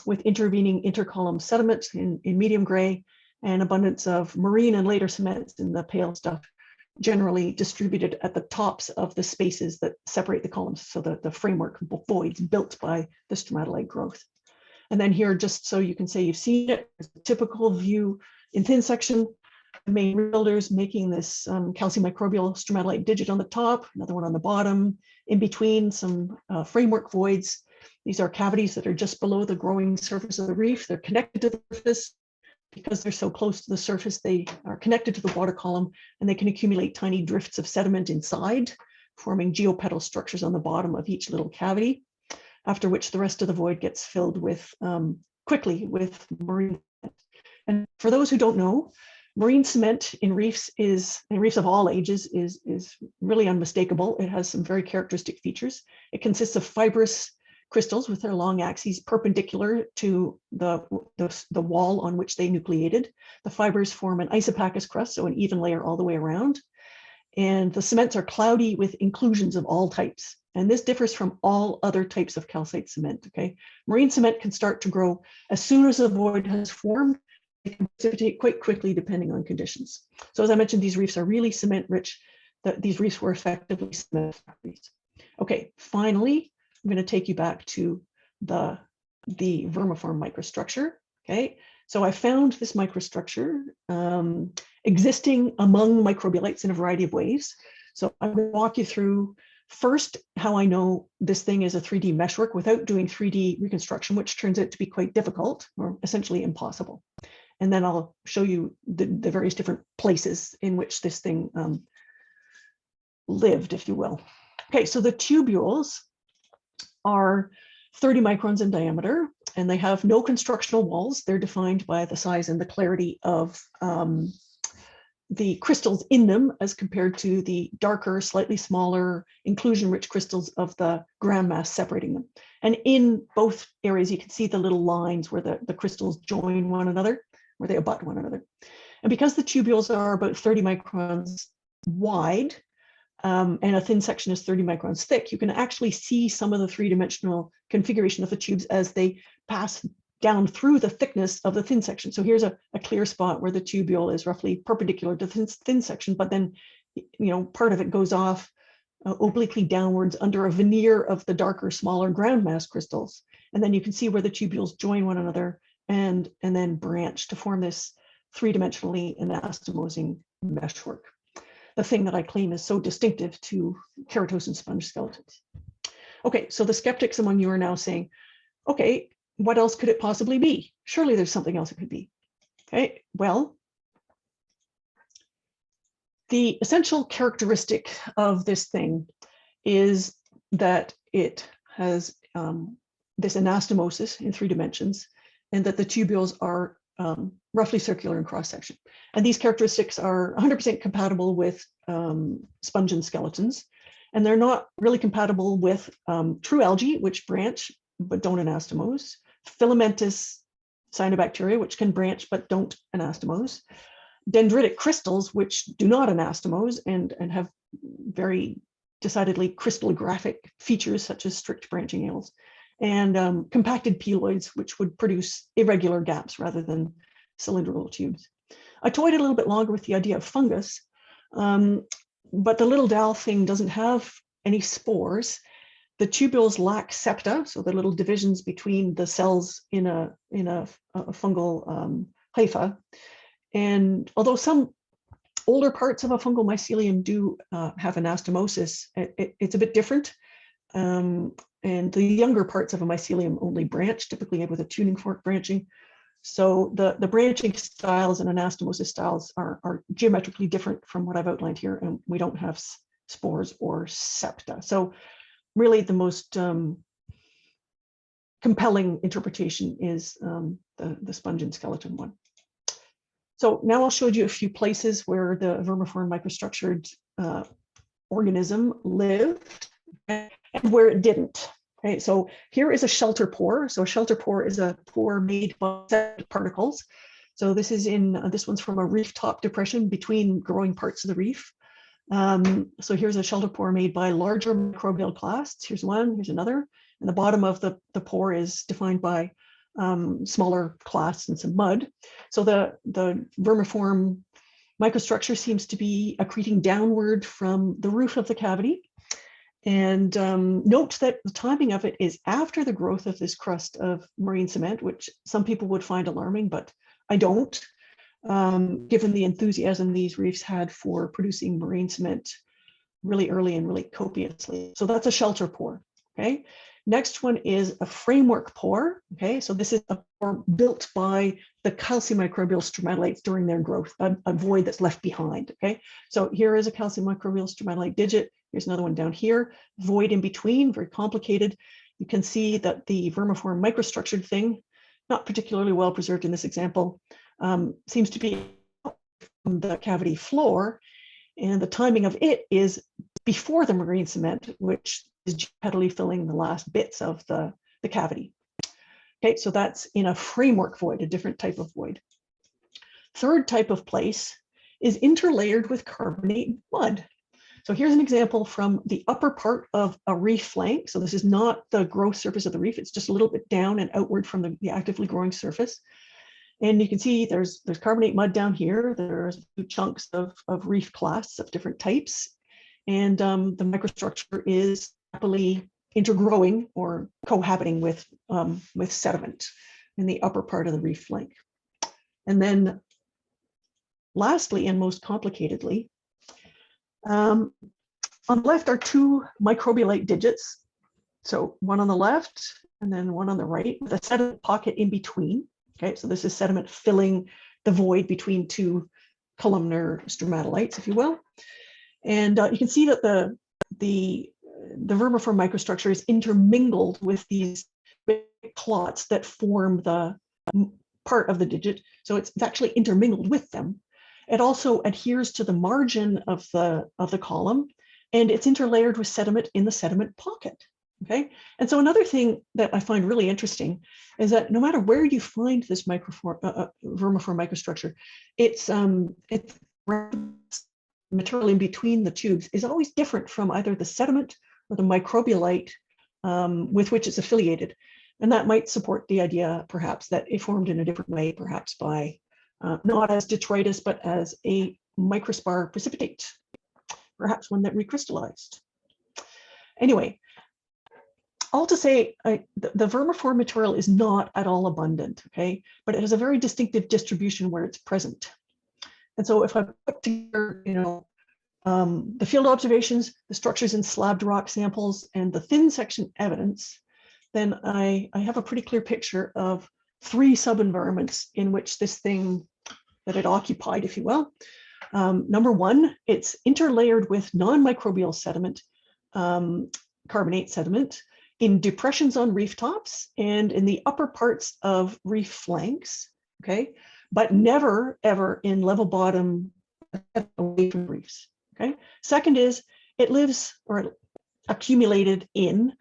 with intervening intercolumn sediments in medium gray and abundance of marine and later cements in the pale stuff, generally distributed at the tops of the spaces that separate the columns, so the framework voids built by the stromatolite growth. And then here, just so you can say you've seen it, a typical view in thin section, the main rebuilders making this calcimicrobial stromatolite digit on the top, another one on the bottom, in between some framework voids. These are cavities that are just below the growing surface of the reef. They're connected to the surface. Because they're so close to the surface, they are connected to the water column, and they can accumulate tiny drifts of sediment inside, forming geopetal structures on the bottom of each little cavity, after which the rest of the void gets filled with quickly with marine. And for those who don't know, marine cement in reefs of all ages is really unmistakable. It has some very characteristic features. It consists of fibrous crystals with their long axes perpendicular to the wall on which they nucleated. The fibers form an isopachous crust, so an even layer all the way around. And the cements are cloudy with inclusions of all types. And this differs from all other types of calcite cement, okay? Marine cement can start to grow as soon as a void has formed. It can precipitate quite quickly depending on conditions. So as I mentioned, these reefs are really cement rich. These reefs were effectively cement factories. Okay, finally, I'm going to take you back to the vermiform microstructure. Okay, so I found this microstructure existing among microbialites in a variety of ways. So I'm going to walk you through first how I know this thing is a 3D meshwork without doing 3D reconstruction, which turns out to be quite difficult or essentially impossible. And then I'll show you the various different places in which this thing lived, if you will. Okay, so the tubules are 30 microns in diameter, and they have no constructional walls. They're defined by the size and the clarity of the crystals in them as compared to the darker, slightly smaller, inclusion-rich crystals of the ground mass separating them. And in both areas, you can see the little lines where the crystals join one another, where they abut one another. And because the tubules are about 30 microns wide, and a thin section is 30 microns thick, you can actually see some of the three-dimensional configuration of the tubes as they pass down through the thickness of the thin section. So here's a clear spot where the tubule is roughly perpendicular to the thin section, but then, part of it goes off obliquely downwards under a veneer of the darker, smaller ground mass crystals. And then you can see where the tubules join one another and then branch to form this three-dimensionally anastomosing meshwork. The thing that I claim is so distinctive to keratose and sponge skeletons. Okay, so the skeptics among you are now saying, okay, what else could it possibly be? Surely there's something else it could be. Okay, well, the essential characteristic of this thing is that it has this anastomosis in 3 dimensions, and that the tubules are roughly circular in cross-section. And these characteristics are 100% compatible with sponge and skeletons, and they're not really compatible with true algae, which branch but don't anastomose, filamentous cyanobacteria, which can branch but don't anastomose, dendritic crystals, which do not anastomose and have very decidedly crystallographic features such as strict branching ales, and compacted peloids, which would produce irregular gaps rather than cylindrical tubes. I toyed a little bit longer with the idea of fungus, but the little dowel thing doesn't have any spores. The tubules lack septa, so the little divisions between the cells in a fungal hypha. And although some older parts of a fungal mycelium do have anastomosis, it's a bit different. And the younger parts of a mycelium only branch, typically with a tuning fork branching. So the branching styles and anastomosis styles are geometrically different from what I've outlined here, and we don't have spores or septa. So really the most compelling interpretation is the sponge and skeleton one. So now I'll show you a few places where the vermiform microstructured organism lived and where it didn't. Okay, so here is a shelter pore. So a shelter pore is a pore made by particles. So this one's from a reef top depression between growing parts of the reef. So here's a shelter pore made by larger microbial clasts. Here's one, here's another. And the bottom of the pore is defined by smaller clasts and some mud. So the vermiform microstructure seems to be accreting downward from the roof of the cavity. And note that the timing of it is after the growth of this crust of marine cement, which some people would find alarming, but I don't, given the enthusiasm these reefs had for producing marine cement really early and really copiously. So that's a shelter pore, okay? Next one is a framework pore, okay? So this is a pore built by the calcium microbial stromatolites during their growth, a void that's left behind, okay? So here is a calcium microbial stromatolite digit. Here's another one down here, void in between, very complicated. You can see that the vermiform microstructured thing, not particularly well preserved in this example, seems to be from the cavity floor, and the timing of it is before the marine cement, which is pedally filling the last bits of the cavity. Okay, so that's in a framework void, a different type of void. Third type of place is interlayered with carbonate mud. So here's an example from the upper part of a reef flank. So this is not the growth surface of the reef, it's just a little bit down and outward from the actively growing surface. And you can see there's carbonate mud down here. There's chunks of reef clasts of different types. And the microstructure is happily intergrowing or cohabiting with sediment in the upper part of the reef flank. And then lastly, and most complicatedly, on the left are two microbialite digits. So one on the left and then one on the right with a sediment pocket in between. Okay, so this is sediment filling the void between two columnar stromatolites, if you will. And you can see that the vermiform microstructure is intermingled with these clots that form the part of the digit. So it's actually intermingled with them. It also adheres to the margin of the column, and it's interlayered with sediment in the sediment pocket. Okay, and so another thing that I find really interesting is that no matter where you find this vermiform microstructure, it's material in between the tubes is always different from either the sediment or the microbialite with which it's affiliated. And that might support the idea, perhaps, that it formed in a different way, perhaps by not as detritus, but as a microspar precipitate, perhaps one that recrystallized. Anyway, all to say, the vermiform material is not at all abundant, okay? But it has a very distinctive distribution where it's present. And so if I put together, the field observations, the structures in slabbed rock samples, and the thin section evidence, then I have a pretty clear picture of three sub-environments in which this thing that it occupied, if you will. Number one, it's interlayered with non-microbial sediment, carbonate sediment, in depressions on reef tops and in the upper parts of reef flanks, okay? But never, ever in level bottom away from reefs, okay? Second is it lives or accumulated in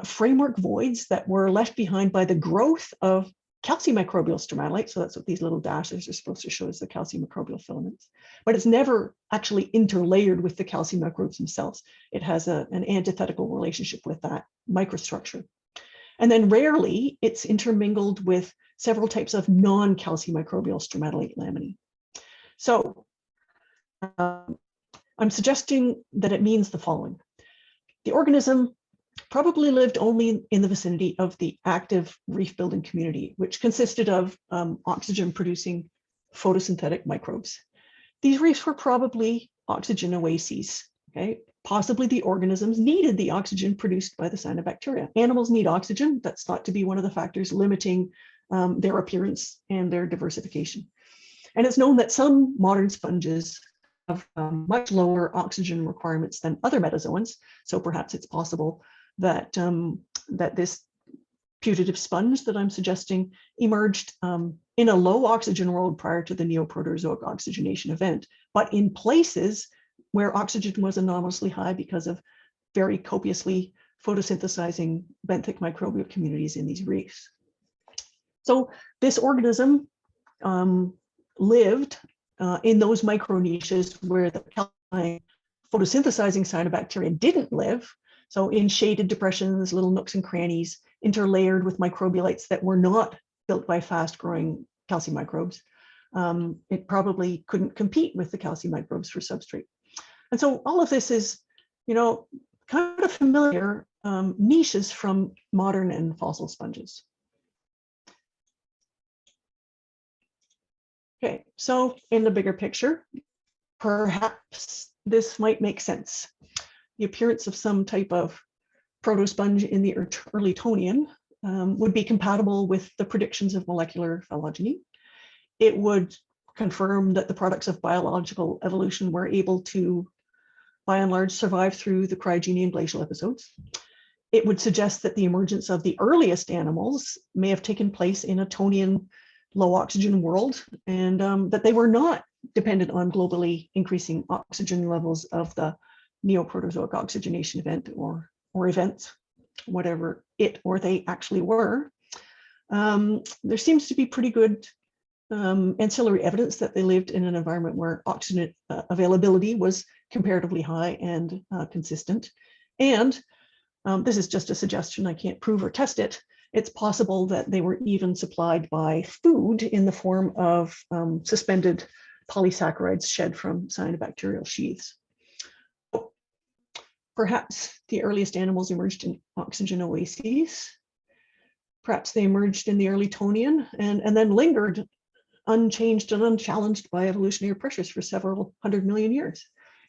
framework voids that were left behind by the growth of calcimicrobial stromatolites. So that's what these little dashes are supposed to show as the calcimicrobial filaments. But it's never actually interlayered with the calcimicrobes themselves. It has an antithetical relationship with that microstructure. And then rarely it's intermingled with several types of non-calcimicrobial stromatolite laminae. So I'm suggesting that it means the following. The organism probably lived only in the vicinity of the active reef building community, which consisted of oxygen producing photosynthetic microbes. These reefs were probably oxygen oases, okay? Possibly the organisms needed the oxygen produced by the cyanobacteria. Animals need oxygen. That's thought to be one of the factors limiting their appearance and their diversification. And it's known that some modern sponges have much lower oxygen requirements than other metazoans. So perhaps it's possible that, that this putative sponge that I'm suggesting emerged in a low oxygen world prior to the Neoproterozoic oxygenation event, but in places where oxygen was anomalously high because of very copiously photosynthesizing benthic microbial communities in these reefs. So this organism lived in those micro niches where the photosynthesizing cyanobacteria didn't live. So in shaded depressions, little nooks and crannies, interlayered with microbialites that were not built by fast growing calcimicrobes. It probably couldn't compete with the calcimicrobes for substrate. And so all of this is, kind of familiar niches from modern and fossil sponges. Okay, so in the bigger picture, perhaps this might make sense. The appearance of some type of protosponge in the early Tonian would be compatible with the predictions of molecular phylogeny. It would confirm that the products of biological evolution were able to, by and large, survive through the Cryogenian glacial episodes. It would suggest that the emergence of the earliest animals may have taken place in a Tonian low oxygen world, and that they were not dependent on globally increasing oxygen levels of the Neoproterozoic oxygenation event or events, whatever it or they actually were. There seems to be pretty good ancillary evidence that they lived in an environment where oxygen availability was comparatively high and consistent. And this is just a suggestion, I can't prove or test it. It's possible that they were even supplied by food in the form of suspended polysaccharides shed from cyanobacterial sheaths. Perhaps the earliest animals emerged in oxygen oases. Perhaps they emerged in the early Tonian and then lingered unchanged and unchallenged by evolutionary pressures for several 100 million years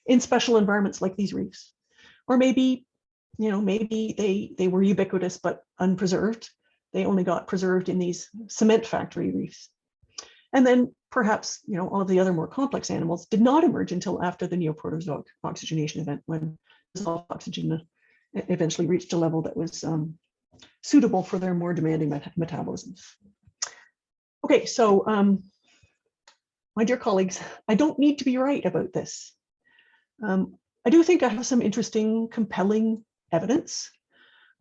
in special environments like these reefs. Or maybe, maybe they were ubiquitous but unpreserved. They only got preserved in these cement factory reefs. And then perhaps, all of the other more complex animals did not emerge until after the Neoproterozoic oxygenation event, when dissolved oxygen eventually reached a level that was suitable for their more demanding metabolisms. Okay, so my dear colleagues, I don't need to be right about this. I do think I have some interesting, compelling evidence,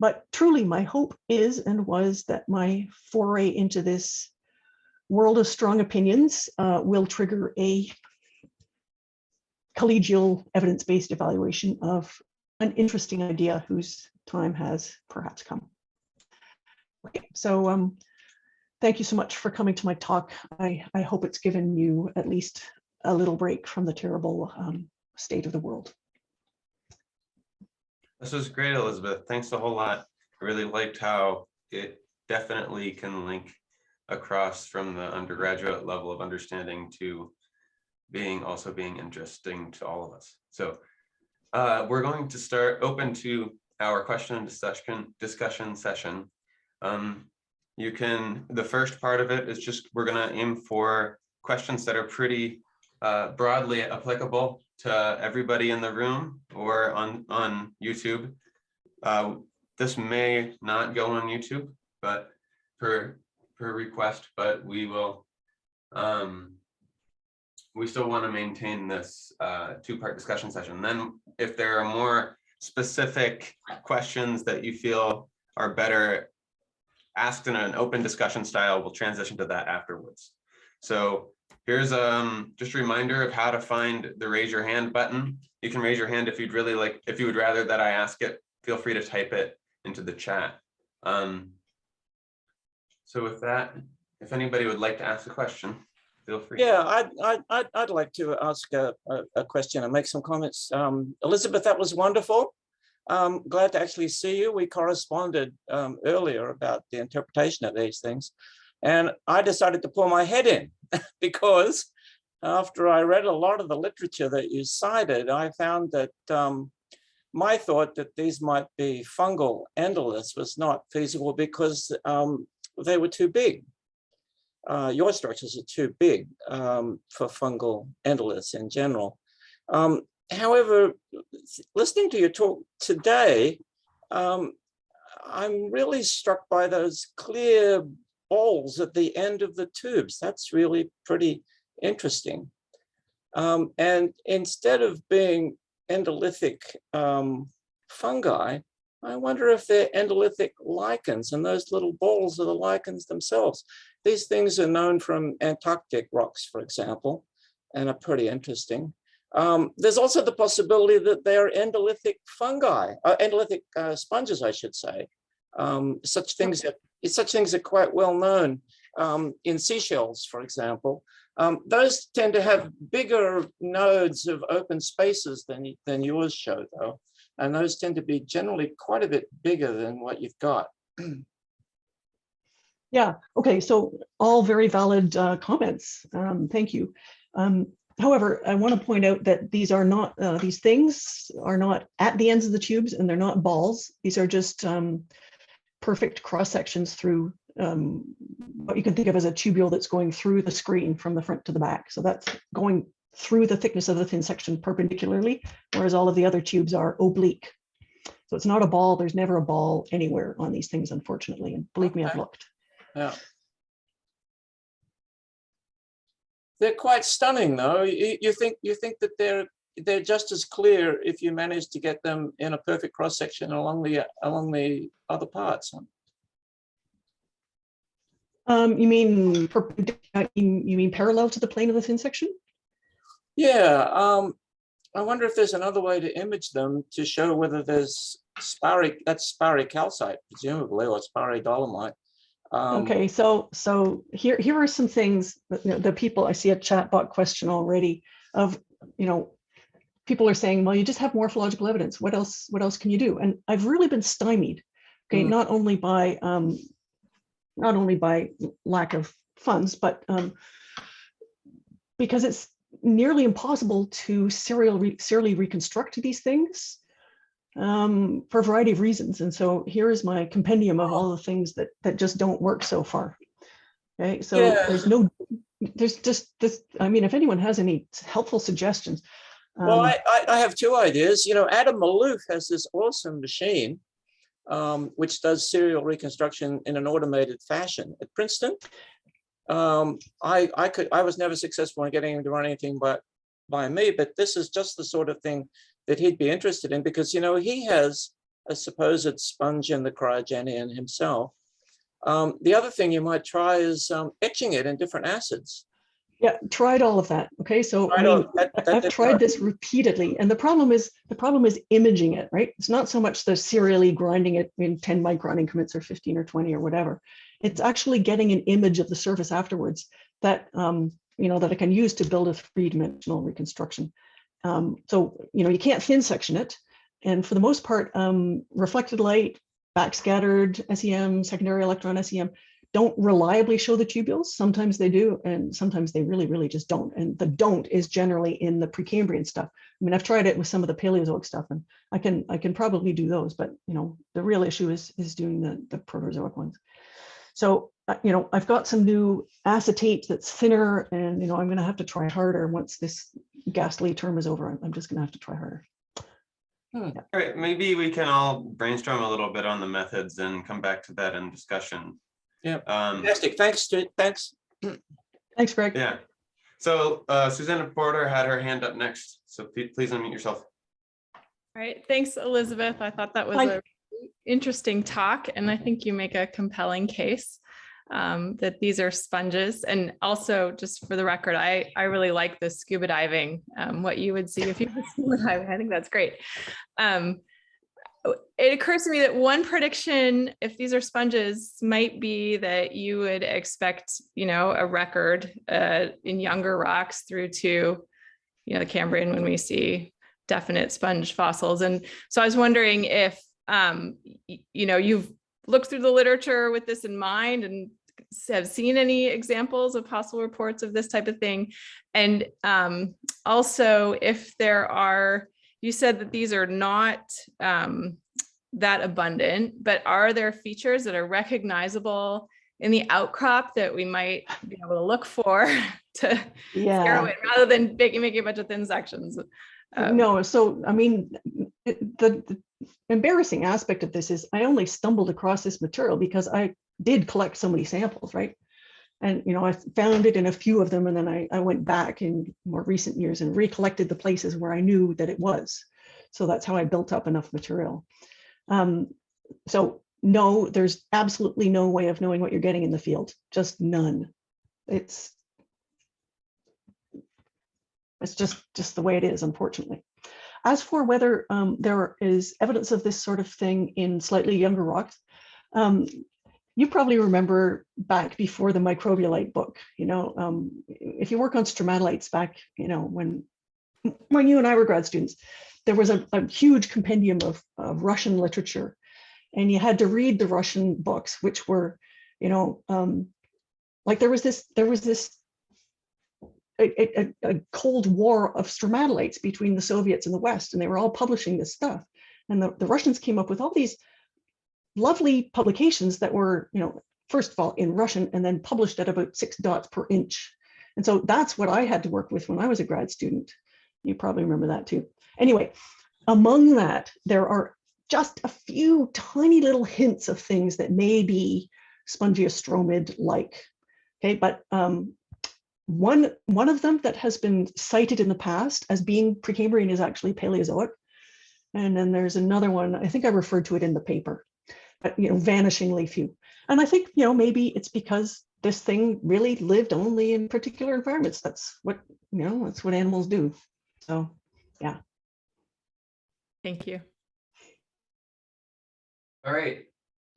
but truly my hope is and was that my foray into this world of strong opinions will trigger a collegial evidence-based evaluation of an interesting idea whose time has perhaps come. Okay, so thank you so much for coming to my talk. I hope it's given you at least a little break from the terrible state of the world. This was great, Elizabeth. Thanks a whole lot. I really liked how it definitely can link across from the undergraduate level of understanding to also being interesting to all of us. So we're going to start open to our question and discussion session. The first part of it is just, we're going to aim for questions that are pretty broadly applicable to everybody in the room or on YouTube. This may not go on YouTube, but per request, but we will, we still want to maintain this two-part discussion session. Then if there are more specific questions that you feel are better asked in an open discussion style, we'll transition to that afterwards. So here's just a reminder of how to find the raise your hand button. You can raise your hand if you'd really like, if you would rather that I ask it, feel free to type it into the chat. So with that, if anybody would like to ask a question, feel free. Yeah, I'd like to ask a question and make some comments. Elizabeth, that was wonderful. Glad to actually see you. We corresponded earlier about the interpretation of these things. And I decided to pull my head in because after I read a lot of the literature that you cited, I found that my thought that these might be fungal endoliths was not feasible because they were too big. Your structures are too big for fungal endoliths in general. However, listening to your talk today, I'm really struck by those clear balls at the end of the tubes. That's really pretty interesting. And instead of being endolithic fungi, I wonder if they're endolithic lichens, and those little balls are the lichens themselves. These things are known from Antarctic rocks, for example, and are pretty interesting. There's also the possibility that they're endolithic fungi, endolithic sponges, I should say. Such things are quite well known in seashells, for example. Those tend to have bigger nodes of open spaces than yours show, though. And those tend to be generally quite a bit bigger than what you've got. Yeah, okay, so all very valid comments. Thank you. However, I want to point out that these are not, these things are not at the ends of the tubes, and they're not balls. These are just perfect cross sections through what you can think of as a tubule that's going through the screen from the front to the back. So that's going through the thickness of the thin section perpendicularly, whereas all of the other tubes are oblique. So it's not a ball. There's never a ball anywhere on these things, unfortunately. And believe me, I've looked. Yeah. They're quite stunning, though. You think that they're just as clear if you manage to get them in a perfect cross section along the other parts. You mean you mean parallel to the plane of the thin section? Yeah. I wonder if there's another way to image them to show whether there's sparry calcite, presumably, or sparry dolomite. Okay, so here are some things that, the people, I see a chat bot question already of, people are saying, well, you just have morphological evidence. What else can you do? And I've really been stymied, okay, not only by lack of funds, but because it's nearly impossible to serially reconstruct these things for a variety of reasons. And so here is my compendium of all the things that just don't work so far. Okay, so Yeah. there's just this, I mean, if anyone has any helpful suggestions. Well, I have two ideas. Adam Malouf has this awesome machine which does serial reconstruction in an automated fashion at Princeton. I was never successful in getting him to run anything by me, but this is just the sort of thing that he'd be interested in, because he has a supposed sponge in the Cryogenian himself. The other thing you might try is etching it in different acids. Yeah, tried all of that. Okay, so I've tried this repeatedly, and the problem is imaging it, right? It's not so much the serially grinding it in 10 micron increments or 15 or 20 or whatever. It's actually getting an image of the surface afterwards that that I can use to build a three-dimensional reconstruction. So you can't thin section it, and for the most part, reflected light, backscattered SEM, secondary electron SEM, don't reliably show the tubules. Sometimes they do, and sometimes they really, really just don't. And the don't is generally in the Precambrian stuff. I mean, I've tried it with some of the Paleozoic stuff, and I can probably do those, but the real issue is doing the Proterozoic ones. So I've got some new acetate that's thinner, and I'm going to have to try harder once this ghastly term is over. I'm just going to have to try harder. All right, maybe we can all brainstorm a little bit on the methods and come back to that in discussion. Yeah, fantastic. Thanks, Stu. Thanks. Thanks, Greg. Yeah. So Susanna Porter had her hand up next. So please unmute yourself. All right. Thanks, Elizabeth. I thought that was a interesting talk, and I think you make a compelling case that these are sponges. And also, just for the record, I really like the scuba diving, what you would see if you were scuba diving. I think that's great. It occurs to me that one prediction, if these are sponges, might be that you would expect, a record in younger rocks through to, the Cambrian when we see definite sponge fossils. And so I was wondering if, you've looked through the literature with this in mind and have seen any examples of possible reports of this type of thing. And also if there are, you said that these are not that abundant, but are there features that are recognizable in the outcrop that we might be able to look for to zero in, rather than making a bunch of thin sections? No, so I mean, the embarrassing aspect of this is I only stumbled across this material because I did collect so many samples, right? And I found it in a few of them, and then I went back in more recent years and recollected the places where I knew that it was. So that's how I built up enough material. So no, there's absolutely no way of knowing what you're getting in the field, just none. It's just the way it is, unfortunately. As for whether there is evidence of this sort of thing in slightly younger rocks, you probably remember back before the microbialite book, if you work on stromatolites back, when you and I were grad students, there was a huge compendium of Russian literature, and you had to read the Russian books, which were, like there was this a Cold War of stromatolites between the Soviets and the West, and they were all publishing this stuff. And the Russians came up with all these lovely publications that were, first of all in Russian and then published at about 6 dots per inch. And so that's what I had to work with when I was a grad student. You probably remember that too. Anyway, among that, there are just a few tiny little hints of things that may be Spongiostromid-like. Okay, but One of them that has been cited in the past as being Precambrian is actually Paleozoic. And then there's another one, I think I referred to it in the paper, but vanishingly few. And I think, maybe it's because this thing really lived only in particular environments. That's what, that's what animals do. So, yeah. Thank you. All right.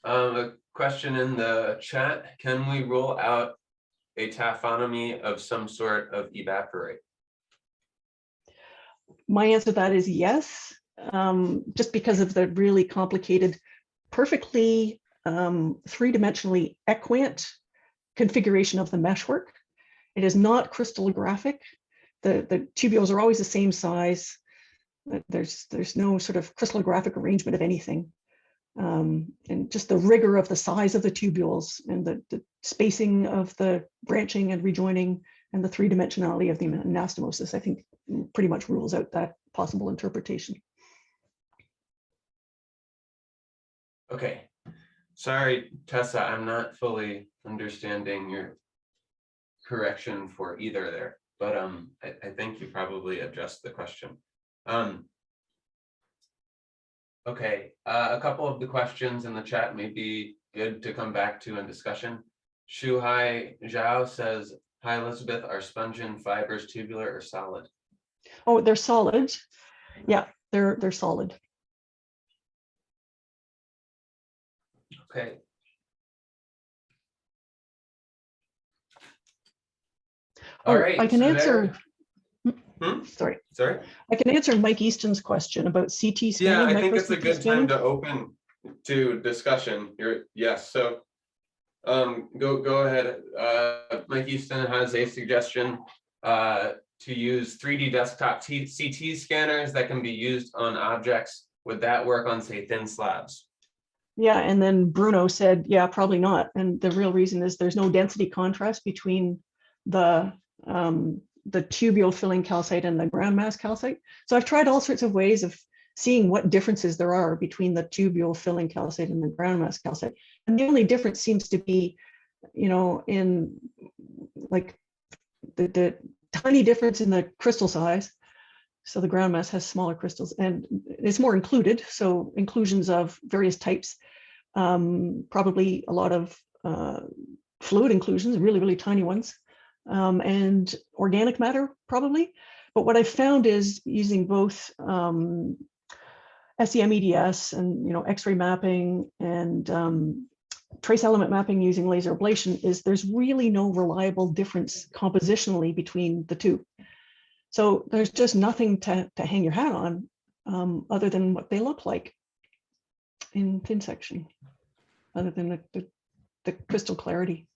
A question in the chat. Can we rule out a taphonomy of some sort of evaporate? My answer to that is yes, just because of the really complicated, perfectly three-dimensionally equant configuration of the meshwork. It is not crystallographic. The tubules are always the same size. There's no sort of crystallographic arrangement of anything. And just the rigor of the size of the tubules and the spacing of the branching and rejoining and the three-dimensionality of the anastomosis, I think pretty much rules out that possible interpretation. Okay. Sorry, Tessa, I'm not fully understanding your correction for either there, but I think you probably addressed the question. Okay, a couple of the questions in the chat may be good to come back to in discussion. Shuhai Zhao says, hi, Elizabeth, are spongin fibers tubular or solid? Oh, they're solid. Yeah, they're solid. Okay. All right. I can so answer. Sorry. I can answer Mike Easton's question about CT scanning. Yeah, I think it's a micro-CT good scanning. time to open to discussion. Yes. So go ahead. Mike Easton has a suggestion to use 3D desktop CT scanners that can be used on objects. Would that work on, say, thin slabs? Yeah, and then Bruno said, yeah, probably not. And the real reason is there's no density contrast between the tubule filling calcite and the ground mass calcite. So I've tried all sorts of ways of seeing what differences there are between the tubule filling calcite and the ground mass calcite. And the only difference seems to be, in like the tiny difference in the crystal size. So the ground mass has smaller crystals and it's more included. So inclusions of various types, probably a lot of fluid inclusions, really, really tiny ones, and organic matter probably. But what I found is using both SEM-EDS and X-ray mapping and trace element mapping using laser ablation is there's really no reliable difference compositionally between the two. So there's just nothing to hang your hat on other than what they look like in thin section, other than the crystal clarity.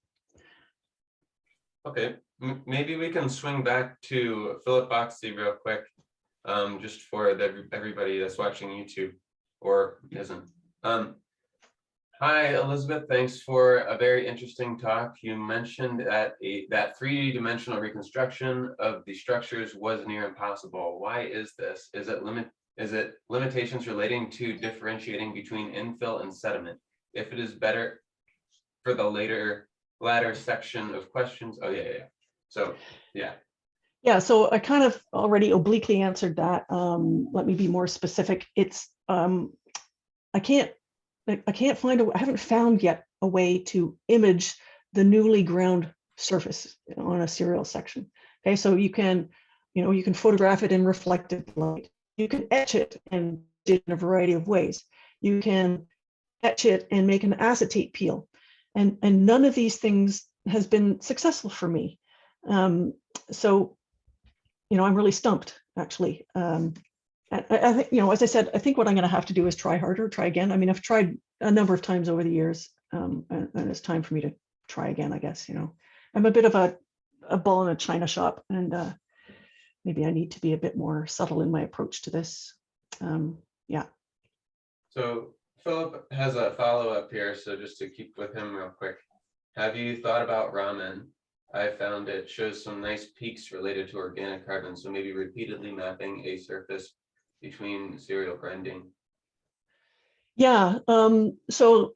Okay, maybe we can swing back to Philip Boxley real quick, just for everybody that's watching YouTube or isn't. Hi, Elizabeth. Thanks for a very interesting talk. You mentioned that that 3D-dimensional reconstruction of the structures was near impossible. Why is this? Is it limitations relating to differentiating between infill and sediment? If it is better for the latter section of questions. Oh yeah. So yeah. Yeah, so I kind of already obliquely answered that. Let me be more specific. It's I haven't found yet a way to image the newly ground surface on a serial section. Okay, so you can photograph it in reflected light. You can etch it and do it in a variety of ways. You can etch it and make an acetate peel. And none of these things has been successful for me. So, I'm really stumped, actually. I think, as I said, I think what I'm going to have to do is try harder, try again. I mean, I've tried a number of times over the years, and it's time for me to try again, I guess. I'm a bit of a ball in a china shop, and maybe I need to be a bit more subtle in my approach to this. Yeah. So Philip has a follow-up here, so just to keep with him real quick. Have you thought about ramen? I found it shows some nice peaks related to organic carbon, so maybe repeatedly mapping a surface between serial grinding. Yeah, so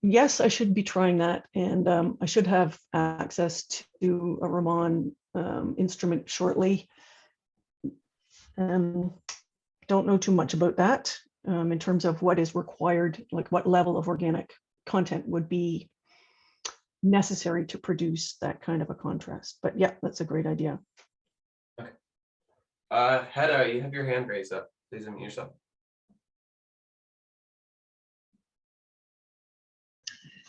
yes, I should be trying that, and I should have access to a Raman instrument shortly. Don't know too much about that in terms of what is required, like what level of organic content would be necessary to produce that kind of a contrast. But yeah, that's a great idea. Hedda, you have your hand raised up. Please unmute yourself.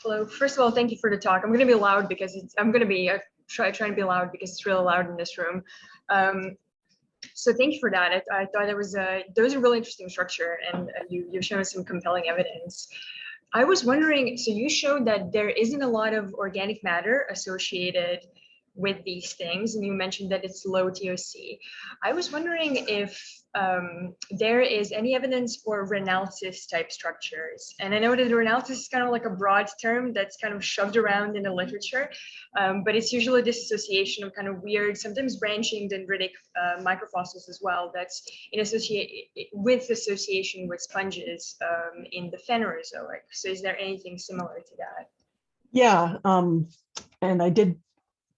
Hello. First of all, thank you for the talk. I'm going to be loud because I'm going to be trying to be loud because it's really loud in this room. So thank you for that. I thought there was a really interesting structure, and you've shown some compelling evidence. I was wondering, so you showed that there isn't a lot of organic matter associated with these things, and you mentioned that it's low TOC. I was wondering if there is any evidence for Reynolds type structures. And I know that Reynolds is kind of like a broad term that's kind of shoved around in the literature, but it's usually this association of kind of weird, sometimes branching dendritic microfossils as well, that's in association with sponges in the Phanerozoic. So is there anything similar to that? Yeah, and I did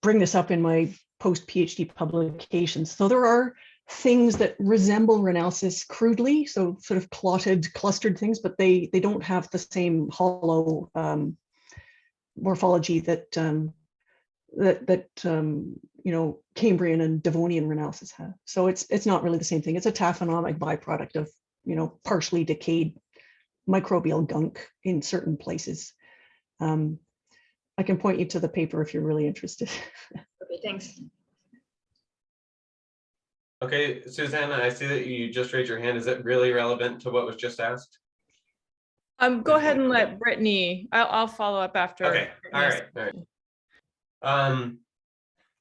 bring this up in my post-PhD publications. So there are things that resemble Reynolds crudely, so sort of clotted, clustered things, but they don't have the same hollow morphology that you know, Cambrian and Devonian Reynolds have. So it's not really the same thing. It's a taphonomic byproduct of, you know, partially decayed microbial gunk in certain places. I can point you to the paper if you're really interested. Okay, thanks. Okay, Susanna, I see that you just raised your hand. Is it really relevant to what was just asked? Go ahead and let Brittany, I'll follow up after. Okay, all right.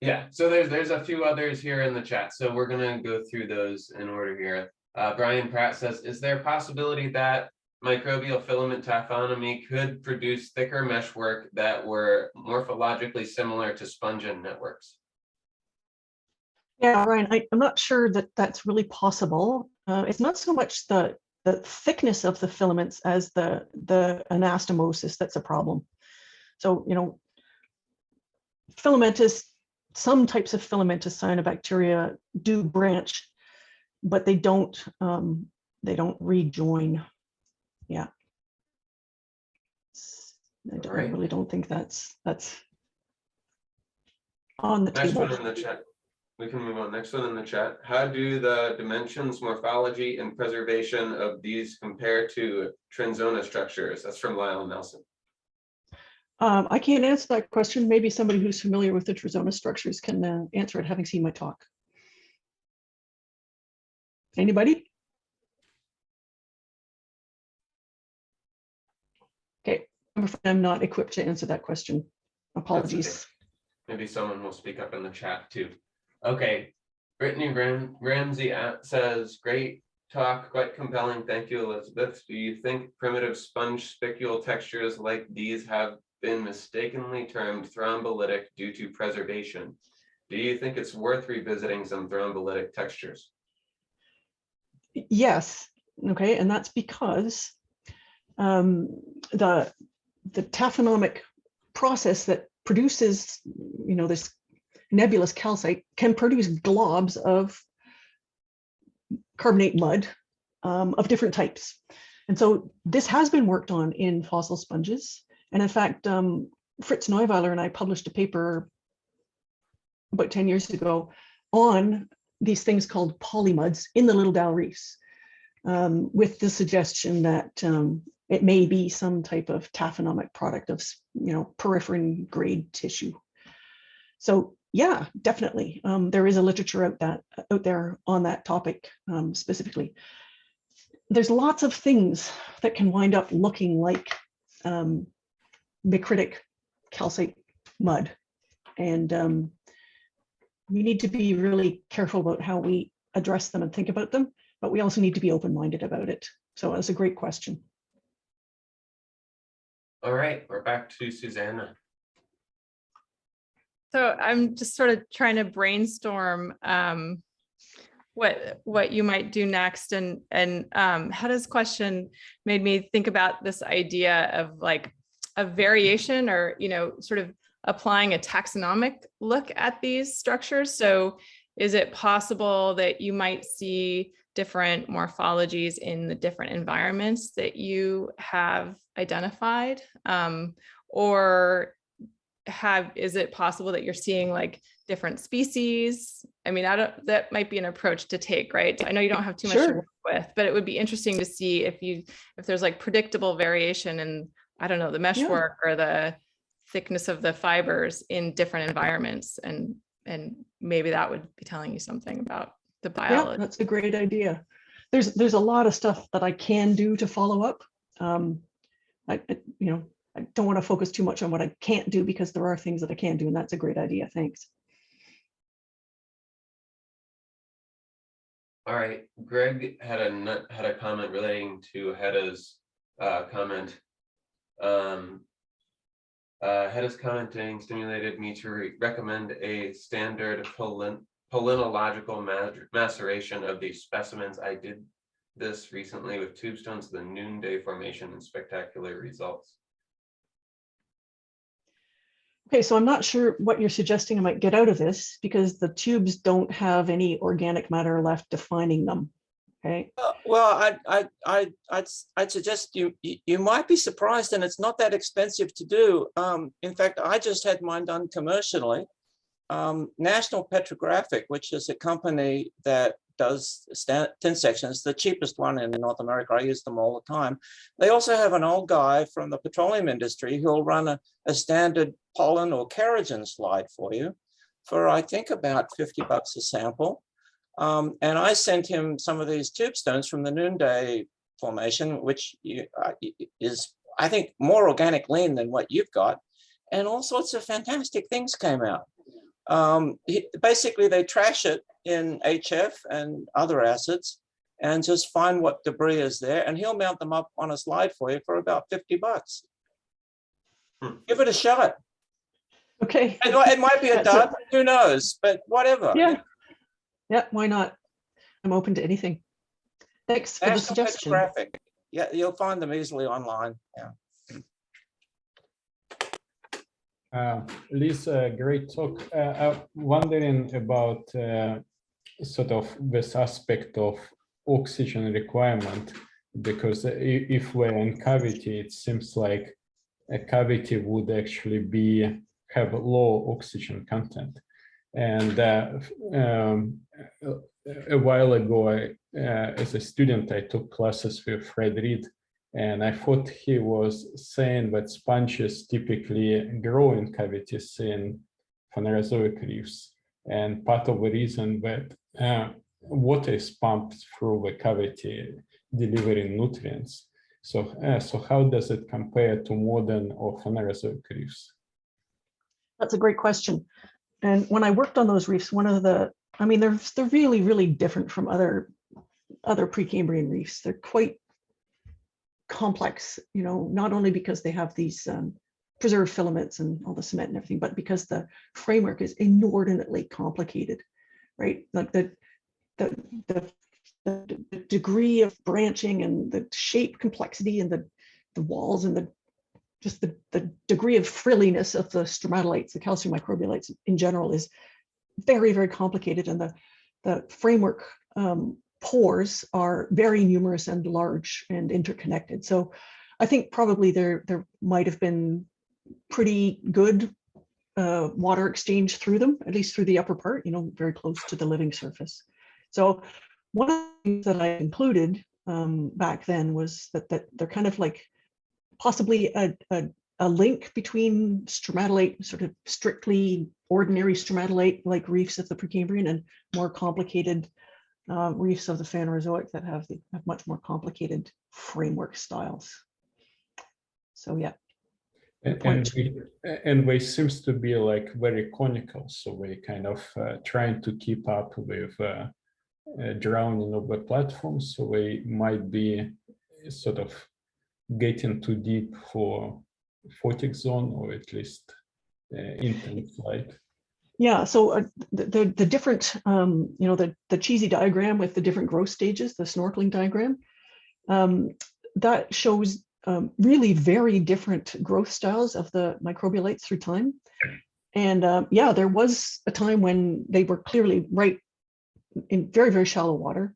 Yeah, so there's a few others here in the chat, so we're gonna go through those in order here. Brian Pratt says, is there a possibility that microbial filament taphonomy could produce thicker meshwork that were morphologically similar to spongian networks? Yeah, Ryan, I'm not sure that that's really possible. It's not so much the thickness of the filaments as the anastomosis that's a problem. So, you know, some types of filamentous cyanobacteria do branch, but they don't rejoin. Yeah. I really don't think that's on the Next table. one in the chat. We can move on. Next one in the chat. How do the dimensions, morphology, and preservation of these compare to Trenzona structures? That's from Lyle Nelson. I can't answer that question. Maybe somebody who's familiar with the Trenzona structures can answer it, having seen my talk. Anybody? Okay, I'm afraid I'm not equipped to answer that question. Apologies. Okay. Maybe someone will speak up in the chat too. Okay, Brittany Ramsey says, great talk, quite compelling. Thank you, Elizabeth. Do you think primitive sponge spicule textures like these have been mistakenly termed thrombolytic due to preservation? Do you think it's worth revisiting some thrombolytic textures? Yes. Okay, and that's because the taphonomic process that produces, you know, this nebulous calcite can produce globs of carbonate mud of different types. And so this has been worked on in fossil sponges. And in fact, Fritz Neuweiler and I published a paper about 10 years ago on these things called polymuds in the Little Dal Reefs, with the suggestion that it may be some type of taphonomic product of, you know, peripherin grade tissue. So yeah, definitely. There is a literature out there on that topic specifically. There's lots of things that can wind up looking like micritic calcite mud. And we need to be really careful about how we address them and think about them, but we also need to be open-minded about it. So that's a great question. All right, we're back to Susanna. So I'm just sort of trying to brainstorm what you might do next. And Hedda's question made me think about this idea of like a variation, or, you know, sort of applying a taxonomic look at these structures. So is it possible that you might see different morphologies in the different environments that you have identified? Or is it possible that you're seeing like different species? I mean, that might be an approach to take, right? I know you don't have too much to work with, but it would be interesting to see if there's like predictable variation in, I don't know, the meshwork or the thickness of the fibers in different environments. And maybe that would be telling you something about the biology. Yeah, that's a great idea. There's a lot of stuff that I can do to follow up. I don't want to focus too much on what I can't do, because there are things that I can do, and that's a great idea. Thanks. All right, Greg had a comment relating to Hedda's comment. Hedda's commenting stimulated me to recommend a standard palynological maceration of these specimens. I did this recently with tube stones of the Noonday Formation and spectacular results. Okay, so I'm not sure what you're suggesting I might get out of this, because the tubes don't have any organic matter left defining them. Okay. Well, I'd suggest you might be surprised, and it's not that expensive to do. In fact, I just had mine done commercially. National Petrographic, which is a company that does thin sections, the cheapest one in North America. I use them all the time. They also have an old guy from the petroleum industry who'll run a standard pollen or kerogen slide for you for, I think, about $50 a sample. And I sent him some of these tube stones from the Noonday Formation, which is, I think, more organic lean than what you've got. And all sorts of fantastic things came out. Basically, they trash it in HF and other acids and just find what debris is there. And he'll mount them up on a slide for you for about $50. Give it a shot. Okay. It might be a dud, who knows, but whatever. Yeah. Yeah, why not? I'm open to anything. Thanks for the suggestion. Petrographic. Yeah, you'll find them easily online. Yeah. Lisa, great talk. I'm wondering about sort of this aspect of oxygen requirement, because if we're in cavity, it seems like a cavity would actually have a low oxygen content. And a while ago, as a student, I took classes with Fred Reed, and I thought he was saying that sponges typically grow in cavities in Phanerozoic reefs. And part of the reason that water is pumped through the cavity, delivering nutrients. So how does it compare to modern or Phanerozoic reefs? That's a great question. And when I worked on those reefs, they're really, really different from other Precambrian reefs. They're quite complex, not only because they have these preserved filaments and all the cement and everything, but because the framework is inordinately complicated, right? Like the degree of branching and the shape complexity and the walls and the degree of frilliness of the stromatolites, the calcium microbialites in general, is very, very complicated. And the framework pores are very numerous and large and interconnected. So I think probably there might have been pretty good water exchange through them, at least through the upper part, very close to the living surface. So one of the things that I included back then was that they're kind of like possibly a link between stromatolite, sort of strictly ordinary stromatolite like reefs of the Precambrian, and more complicated reefs of the Phanerozoic that have much more complicated framework styles. So yeah. And they seems to be like very conical, so we kind of trying to keep up with drowning of the platform, so we might be sort of getting too deep for photic zone, or at least intense light. Yeah, so the different, the cheesy diagram with the different growth stages, the snorkeling diagram, that shows really very different growth styles of the microbialites through time. And yeah, there was a time when they were clearly right in very, very shallow water.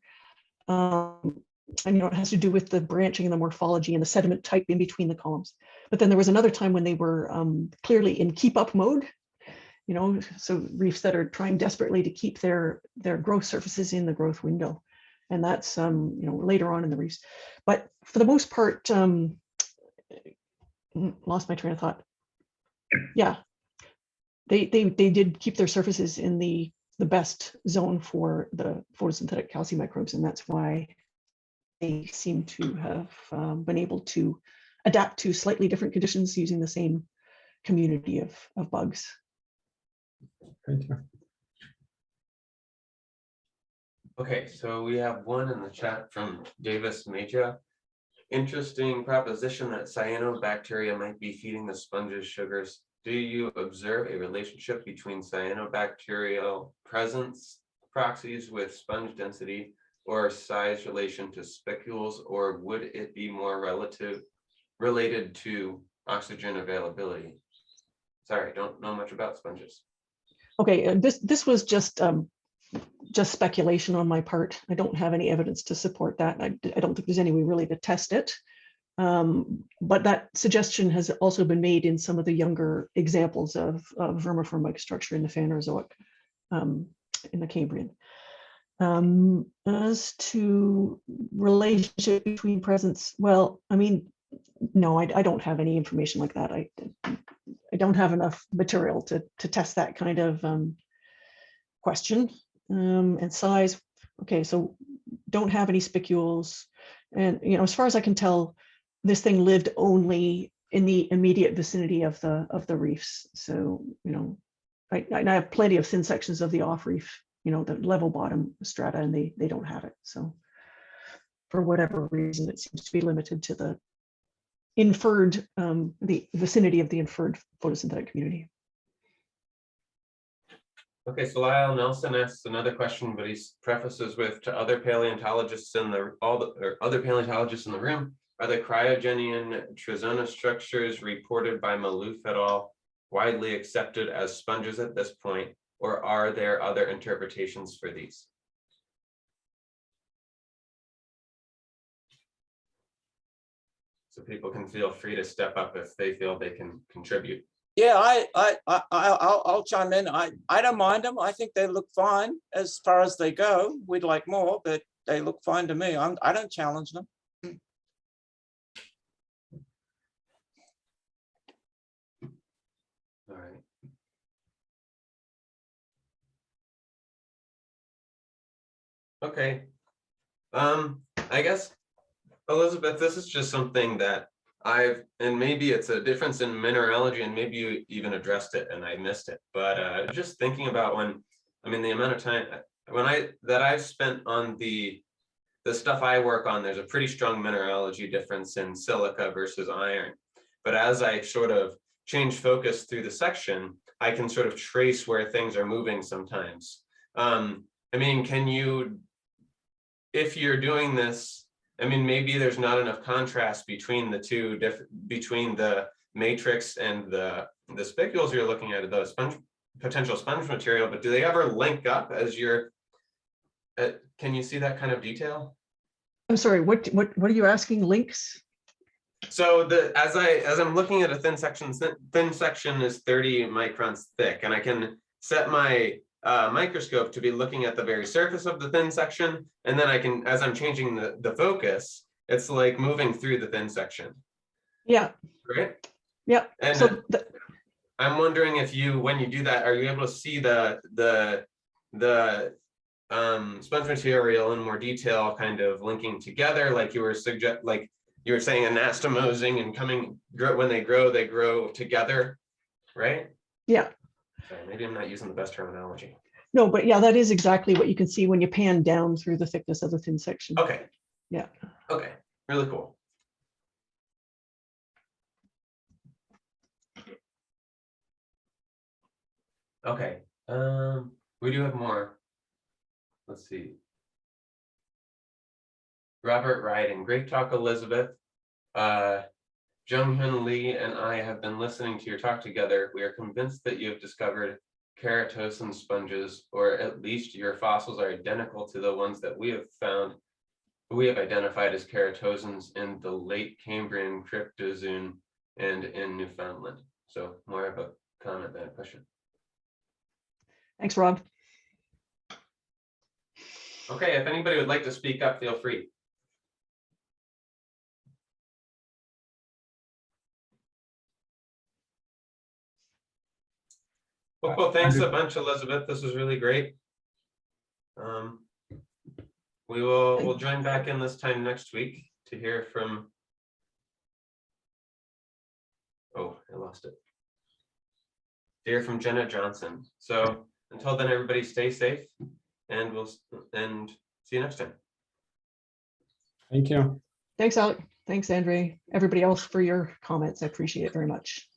And it has to do with the branching and the morphology and the sediment type in between the columns. But then there was another time when they were clearly in keep up mode, so reefs that are trying desperately to keep their growth surfaces in the growth window. And that's, later on in the reefs. But for the most part, lost my train of thought. Yeah, they did keep their surfaces in the best zone for the photosynthetic calcium microbes. And that's why they seem to have been able to adapt to slightly different conditions using the same community of bugs. Thank you. Okay, so we have one in the chat from Davis Major. Interesting proposition that cyanobacteria might be feeding the sponges sugars. Do you observe a relationship between cyanobacterial presence proxies with sponge density or size relation to spicules, or would it be more related to oxygen availability? Sorry, don't know much about sponges. Okay, this was just speculation on my part. I don't have any evidence to support that. I don't think there's any way really to test it. But that suggestion has also been made in some of the younger examples of vermiform microstructure in the Phanerozoic, in the Cambrian. As to relationship between presence, well, I mean, no, I don't have any information like that. I don't have enough material to test that kind of question. And size, okay, so don't have any spicules. And, as far as I can tell, this thing lived only in the immediate vicinity of the reefs. So, I have plenty of thin sections of the off reef, the level bottom strata, and they don't have it. So for whatever reason, it seems to be limited to the inferred, the vicinity of the inferred photosynthetic community. Okay, so Lyle Nelson asks another question, but he prefaces with, to other paleontologists in the other paleontologists in the room, are the Cryogenian Trizona structures reported by Malouf et al. Widely accepted as sponges at this point, or are there other interpretations for these? So people can feel free to step up if they feel they can contribute. Yeah, I'll chime in. I don't mind them. I think they look fine as far as they go. We'd like more, but they look fine to me. I don't challenge them. All right. Okay. I guess, Elizabeth, this is just something that and maybe it's a difference in mineralogy, and maybe you even addressed it and I missed it, but just thinking about the amount of time that I've spent on the stuff I work on, there's a pretty strong mineralogy difference in silica versus iron. But as I sort of change focus through the section, I can sort of trace where things are moving sometimes. Can you, if you're doing this, maybe there's not enough contrast between the two, between the matrix and the spicules you're looking at, the potential sponge material, but do they ever link up as you're, can you see that kind of detail? I'm sorry, what are you asking? Links? So as I'm looking at a thin section is 30 microns thick, and I can set my microscope to be looking at the very surface of the thin section, and then I can, as I'm changing the focus, it's like moving through the thin section. Yeah. Right? Yeah. And so I'm wondering if when you do that, are you able to see the sponge material in more detail, kind of linking together, like you were saying, anastomosing and when they grow together, right? Yeah. Sorry, maybe I'm not using the best terminology. No, but yeah, that is exactly what you can see when you pan down through the thickness of the thin section. Okay. Yeah. Okay, really cool. Okay. We do have more. Let's see. Robert Ryden, great talk, Elizabeth. Jung-Hyun Lee and I have been listening to your talk together. We are convinced that you have discovered keratose sponges, or at least your fossils are identical to the ones that we have found. We have identified as keratosans in the late Cambrian cryptozoon and in Newfoundland. So more of a comment than a question. Thanks, Rob. Okay, if anybody would like to speak up, feel free. Well, thanks a bunch, Elizabeth. This was really great. We'll join back in this time next week to hear from. Oh, I lost it. To hear from Jenna Johnson. So until then, everybody stay safe, and see you next time. Thank you. Thanks, Alec. Thanks, Andre. Everybody else for your comments. I appreciate it very much.